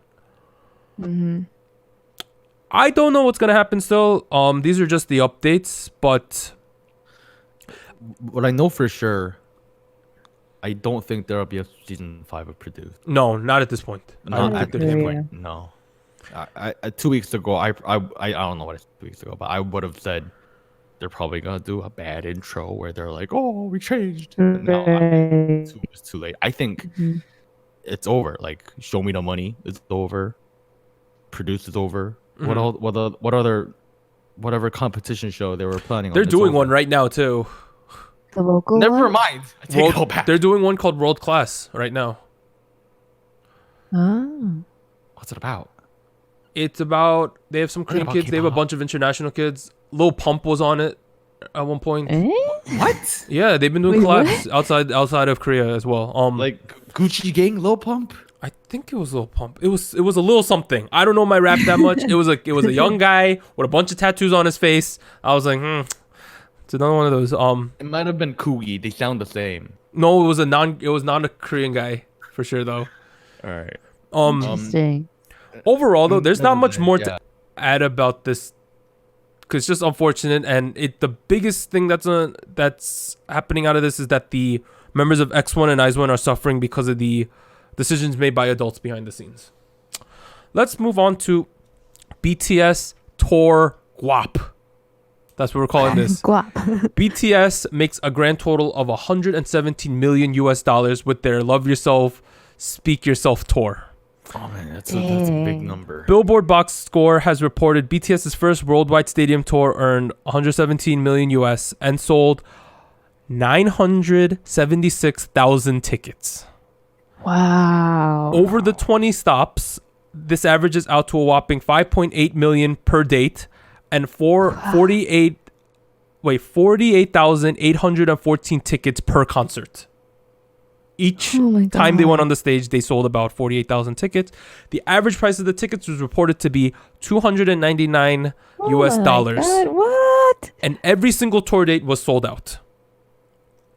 I don't know what's going to happen still. These are just the updates, but what I know for sure, I don't think there will be a season 5 of Produced. No, not at this point. Not at this point. No. 2 weeks ago, I don't know what it's 2 weeks ago, but I would have said they're probably gonna do a bad intro where they're like, "Oh, we changed." No, it's too late. I think it's over. Like, Show Me the Money is over. Produce is over. Whatever competition show they were planning on. They're doing one right now too. The local Never one? mind. I take it all back. They're doing one called World Class right now. Oh. What's it about? It's about they have some Korean about kids. They have a K-pop? bunch of international kids. Lil Pump was on it at one point. What? Yeah, they've been doing Wait, collabs outside of Korea as well. Like Gucci Gang, Lil Pump? I think it was Lil Pump. It was a little something. I don't know my rap that much. It was a young guy with a bunch of tattoos on his face. I was like, it's another one of those. It might have been Kugi. They sound the same. No, it was not a Korean guy for sure though. All right. Interesting. Overall though, there's not much more yeah. to add about this because it's just unfortunate. And the biggest thing that's happening out of this is that the members of X1 and IZ*ONE are suffering because of the decisions made by adults behind the scenes. Let's move on to BTS Tour Guap. That's what we're calling this. Guap. BTS makes a grand total of $117 million with their Love Yourself, Speak Yourself tour. Oh man, that's a big number. Billboard Box Score has reported BTS's first worldwide stadium tour earned $117 million and sold 976,000 tickets. Wow. Over the 20 stops, this averages out to a whopping 5.8 million per date and 48,814 tickets per concert. Each time they went on the stage, they sold about 48,000 tickets. The average price of the tickets was reported to be $299 US dollars. God, what? And every single tour date was sold out.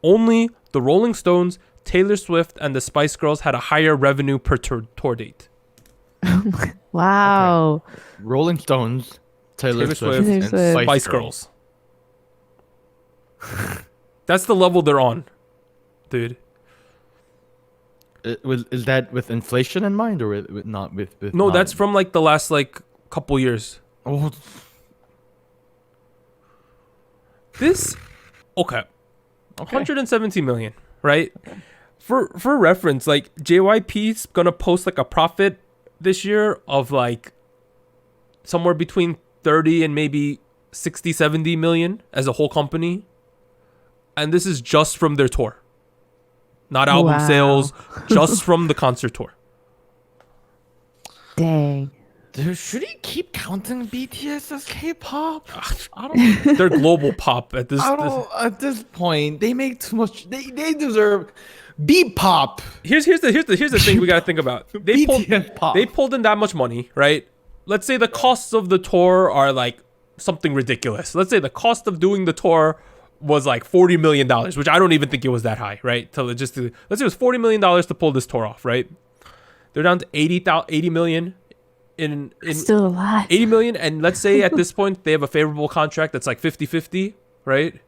Only the Rolling Stones, Taylor Swift, and the Spice Girls had a higher revenue per tour date. Wow. Rolling Stones, Taylor Swift, Taylor and Swift. Spice Girls. That's the level they're on, dude. Is that with inflation in mind, or with not with No, not that's from like the last like couple years. Oh, This, okay. 117 million, right? For reference, like JYP's gonna post like a profit this year of like somewhere between 30 and maybe 60, 70 million as a whole company. And this is just from their tour. Not album Wow. sales, just from the concert tour. Dang. dude, should he keep counting BTS as K-pop? I don't. They're global pop at this. I don't. At this point, they make too much. They deserve B-pop. Here's the thing we gotta think about. They BTS pop. pulled in that much money, right? Let's say the costs of the tour are like something ridiculous. Let's say the cost of doing the tour was like $40 million, which I don't even think it was that high, right? Let's say it was $40 million to pull this tour off, right? They're down to 80 million in Still alive. 80 million, and let's say at this point they have a favorable contract that's like 50-50, right?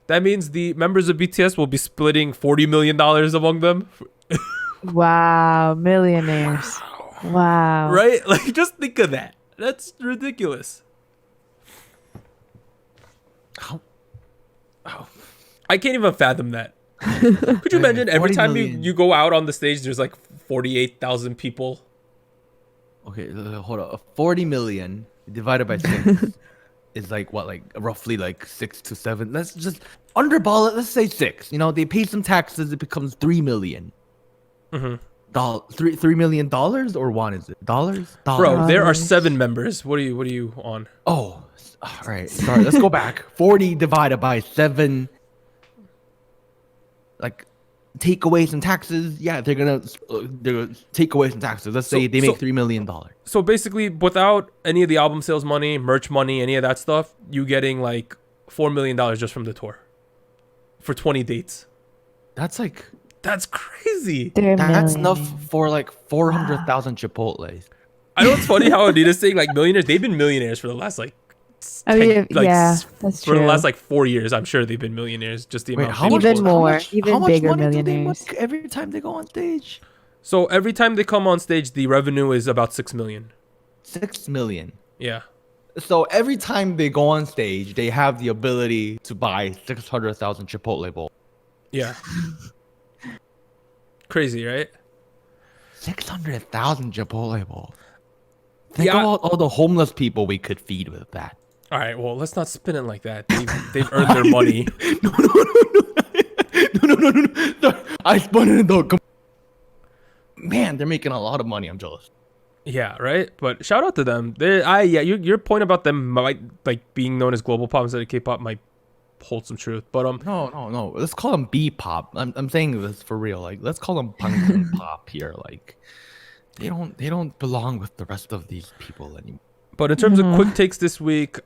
That means the members of BTS will be splitting $40 million among them, Wow. Millionaires. Wow. right? Like, just think of that. That's ridiculous. I can't even fathom that. Could you imagine every 40 time million. you go out on the stage, there's like 48,000 people? Okay, hold on. 40 million divided by 6 is like what, like roughly like 6 to 7. Let's just underball it. Let's say 6. You know, they pay some taxes. It becomes 3 million. Mm-hmm. $3 million or won is it? Dollars? Bro, there are 7 members. What are you on? Oh, all right. Sorry. Let's go back. 40 divided by 7. Like, take away some taxes. Yeah, they're gonna take away some taxes. Let's say they make $3 million. So basically, without any of the album sales money, merch money, any of that stuff, you getting like $4 million just from the tour for 20 dates. That's crazy. They're that's millionaires. enough for like 400,000 Chipotles. I know it's funny how Anita's saying like millionaires. They've been millionaires for the last like. I mean, like, yeah, that's for true. the last like 4 years, I'm sure they've been millionaires. Just the Wait, amount. how they much? Even post. more, even how much bigger money do they millionaires. make every time they go on stage? So every time they come on stage, the revenue is about 6 million. 6 million. Yeah. So every time they go on stage, they have the ability to buy 600,000 Chipotle bowls. Yeah. Crazy, right? 600,000 Chipotle bowls. Think Yeah. about all the homeless people we could feed with that. All right. Well, let's not spin it like that. They've earned their money. No. I spun it though. Man, they're making a lot of money. I'm jealous. Yeah, right. But shout out to them. Your point about them might like being known as global pop instead of K-pop might hold some truth. But No. Let's call them B-pop. I'm saying this for real. Like, let's call them punk pop here. Like, they don't belong with the rest of these people anymore. But in terms of quick takes this week,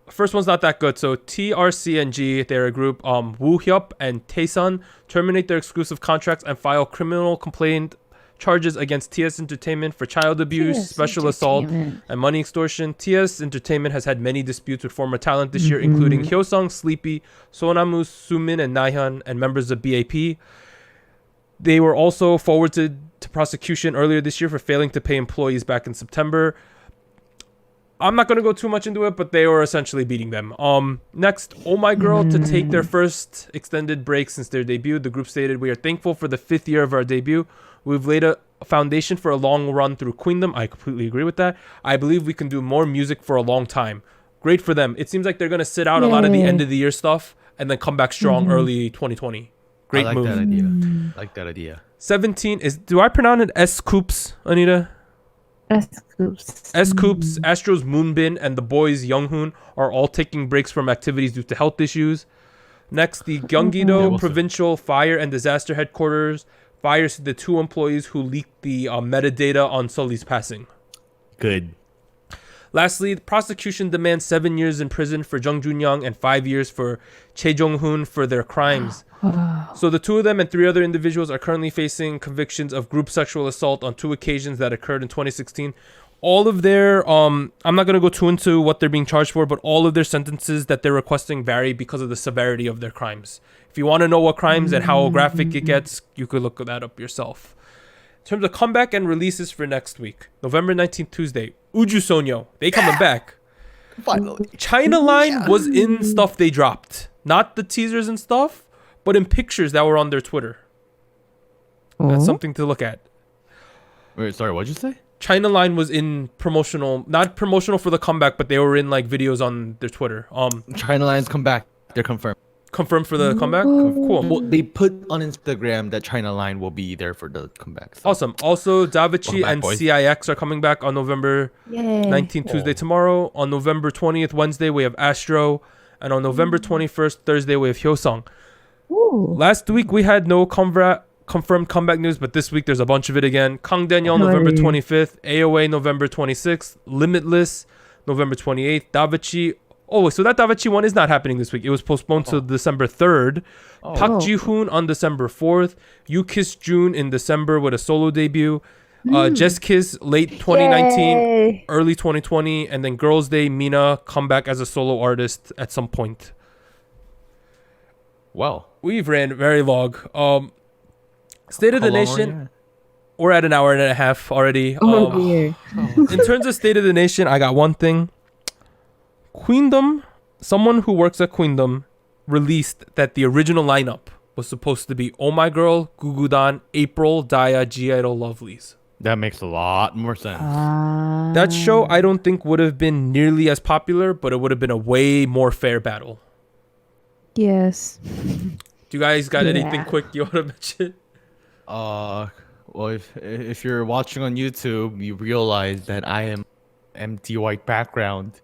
first one's not that good. So TRCNG, they're a group. Woo Hyup and Taesun terminate their exclusive contracts and file criminal complaint charges against TS Entertainment for child abuse, special assault, and money extortion. TS Entertainment has had many disputes with former talent this year, including Hyosung, Sleepy, Sonamu, Sumin, and Nahyun, and members of BAP. They were also forwarded to prosecution earlier this year for failing to pay employees back in September. I'm not going to go too much into it, but they were essentially beating them. Next, Oh My Girl to take their first extended break since their debut. The group stated, "We are thankful for the 5th year of our debut. We've laid a foundation for a long run through Queendom." I completely agree with that. "I believe we can do more music for a long time." Great for them. It seems like they're going to sit out a lot of the end of the year stuff and then come back strong early 2020. Great move. I like that idea. 17 is, do I pronounce it S.Coups, Anita? S.Coups. S.Coups, Astro's Moonbin, and the boys Younghoon are all taking breaks from activities due to health issues. Next, the Gyeonggi-do Provincial Fire and Disaster Headquarters fires the 2 employees who leaked the metadata on Sully's passing. Good. Lastly, the prosecution demands 7 years in prison for Jung Jun-young and 5 years for Chae Jong-hoon for their crimes. So the 2 of them and 3 other individuals are currently facing convictions of group sexual assault on 2 occasions that occurred in 2016. All of their, I'm not going to go too into what they're being charged for, but all of their sentences that they're requesting vary because of the severity of their crimes. If you want to know what crimes and how graphic it gets, you could look that up yourself. In terms of comeback and releases for next week, November 19th, Tuesday, Uju Sonyo, they coming back. Finally. China Line was in stuff they dropped. Not the teasers and stuff, but in pictures that were on their Twitter. That's something to look at. Wait, sorry, what'd you say? China Line was in promotional, not promotional for the comeback, but they were in like videos on their Twitter. China Lines come back. They're confirmed. Confirmed for the comeback? Cool. Well, they put on Instagram that China Line will be there for the comeback. So. Awesome. Also, Davichi Welcome and back, boys. CIX are coming back on November 19th, Tuesday, tomorrow. On November 20th, Wednesday, we have Astro. And on November 21st, Thursday, we have Hyosung. Last week, we had no confirmed comeback news, but this week, there's a bunch of it again. Kang Daniel, November 25th. AOA, November 26th. Limitless, November 28th. Davichi. Oh, so that Davichi one is not happening this week. It was postponed to December 3rd. Park Ji-hoon on December 4th. You Kiss June in December with a solo debut. Just Kiss late 2019, early 2020. And then Girls' Day, Mina come back as a solo artist at some point. Well, We've ran very long. State of the Nation. We're at an hour and a half already. In terms of State of the Nation, I got one thing. Queendom, someone who works at Queendom released that the original lineup was supposed to be Oh My Girl, Gugudan, April, Daya, G-Idol, Lovelies. That makes a lot more sense. That show I don't think would have been nearly as popular, but it would have been a way more fair battle. Yes. Do you guys got anything quick you want to mention? Well, if you're watching on YouTube, you realize that I am empty white background.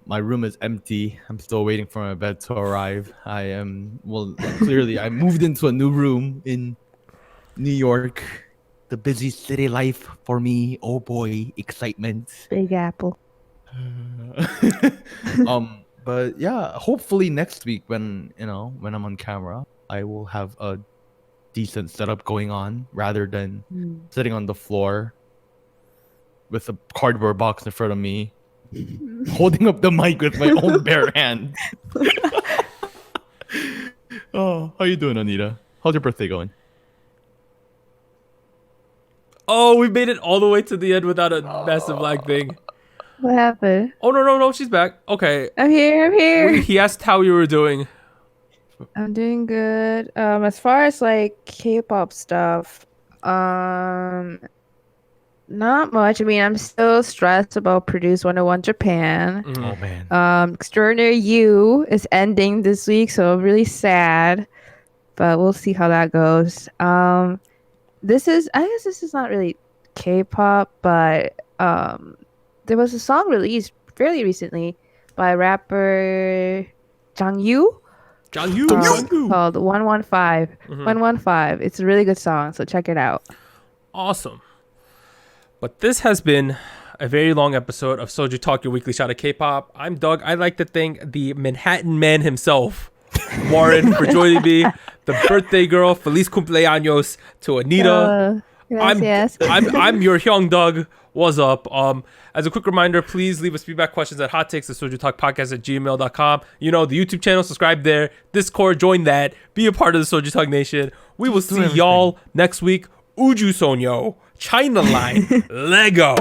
My room is empty. I'm still waiting for my bed to arrive. Clearly, I moved into a new room in New York. The busy city life for me. Oh boy, excitement. Big Apple. But yeah, hopefully next week when I'm on camera, I will have a decent setup going on rather than sitting on the floor with a cardboard box in front of me. Holding up the mic with my own bare hand. Oh, how you doing, Anita? How's your birthday going? Oh, we made it all the way to the end without a massive lag thing. What happened? Oh, no, she's back. Okay. I'm here. He asked how you were doing. I'm doing good. As far as like K-pop stuff, not much. I mean, I'm still stressed about Produce 101 Japan. Oh man. Extraordinary You is ending this week, so I'm really sad. But we'll see how that goes. I guess this is not really K-pop, but there was a song released fairly recently by rapper Jang-yu. Called 115. 115. It's a really good song, so check it out. Awesome. But this has been a very long episode of Soju Talk, your weekly shot of K-pop. I'm Doug. I'd like to thank the Manhattan man himself, Warren, for joining me. The birthday girl, Feliz cumpleaños to Anita. I'm your Hyung Doug. What's up? As a quick reminder, please leave us feedback, questions at hottakes@SojuTalkPodcast@gmail.com. You know, the YouTube channel, subscribe there. Discord, join that. Be a part of the Soju Talk Nation. We will see y'all next week. Uju Sonyo, China Line, Lego.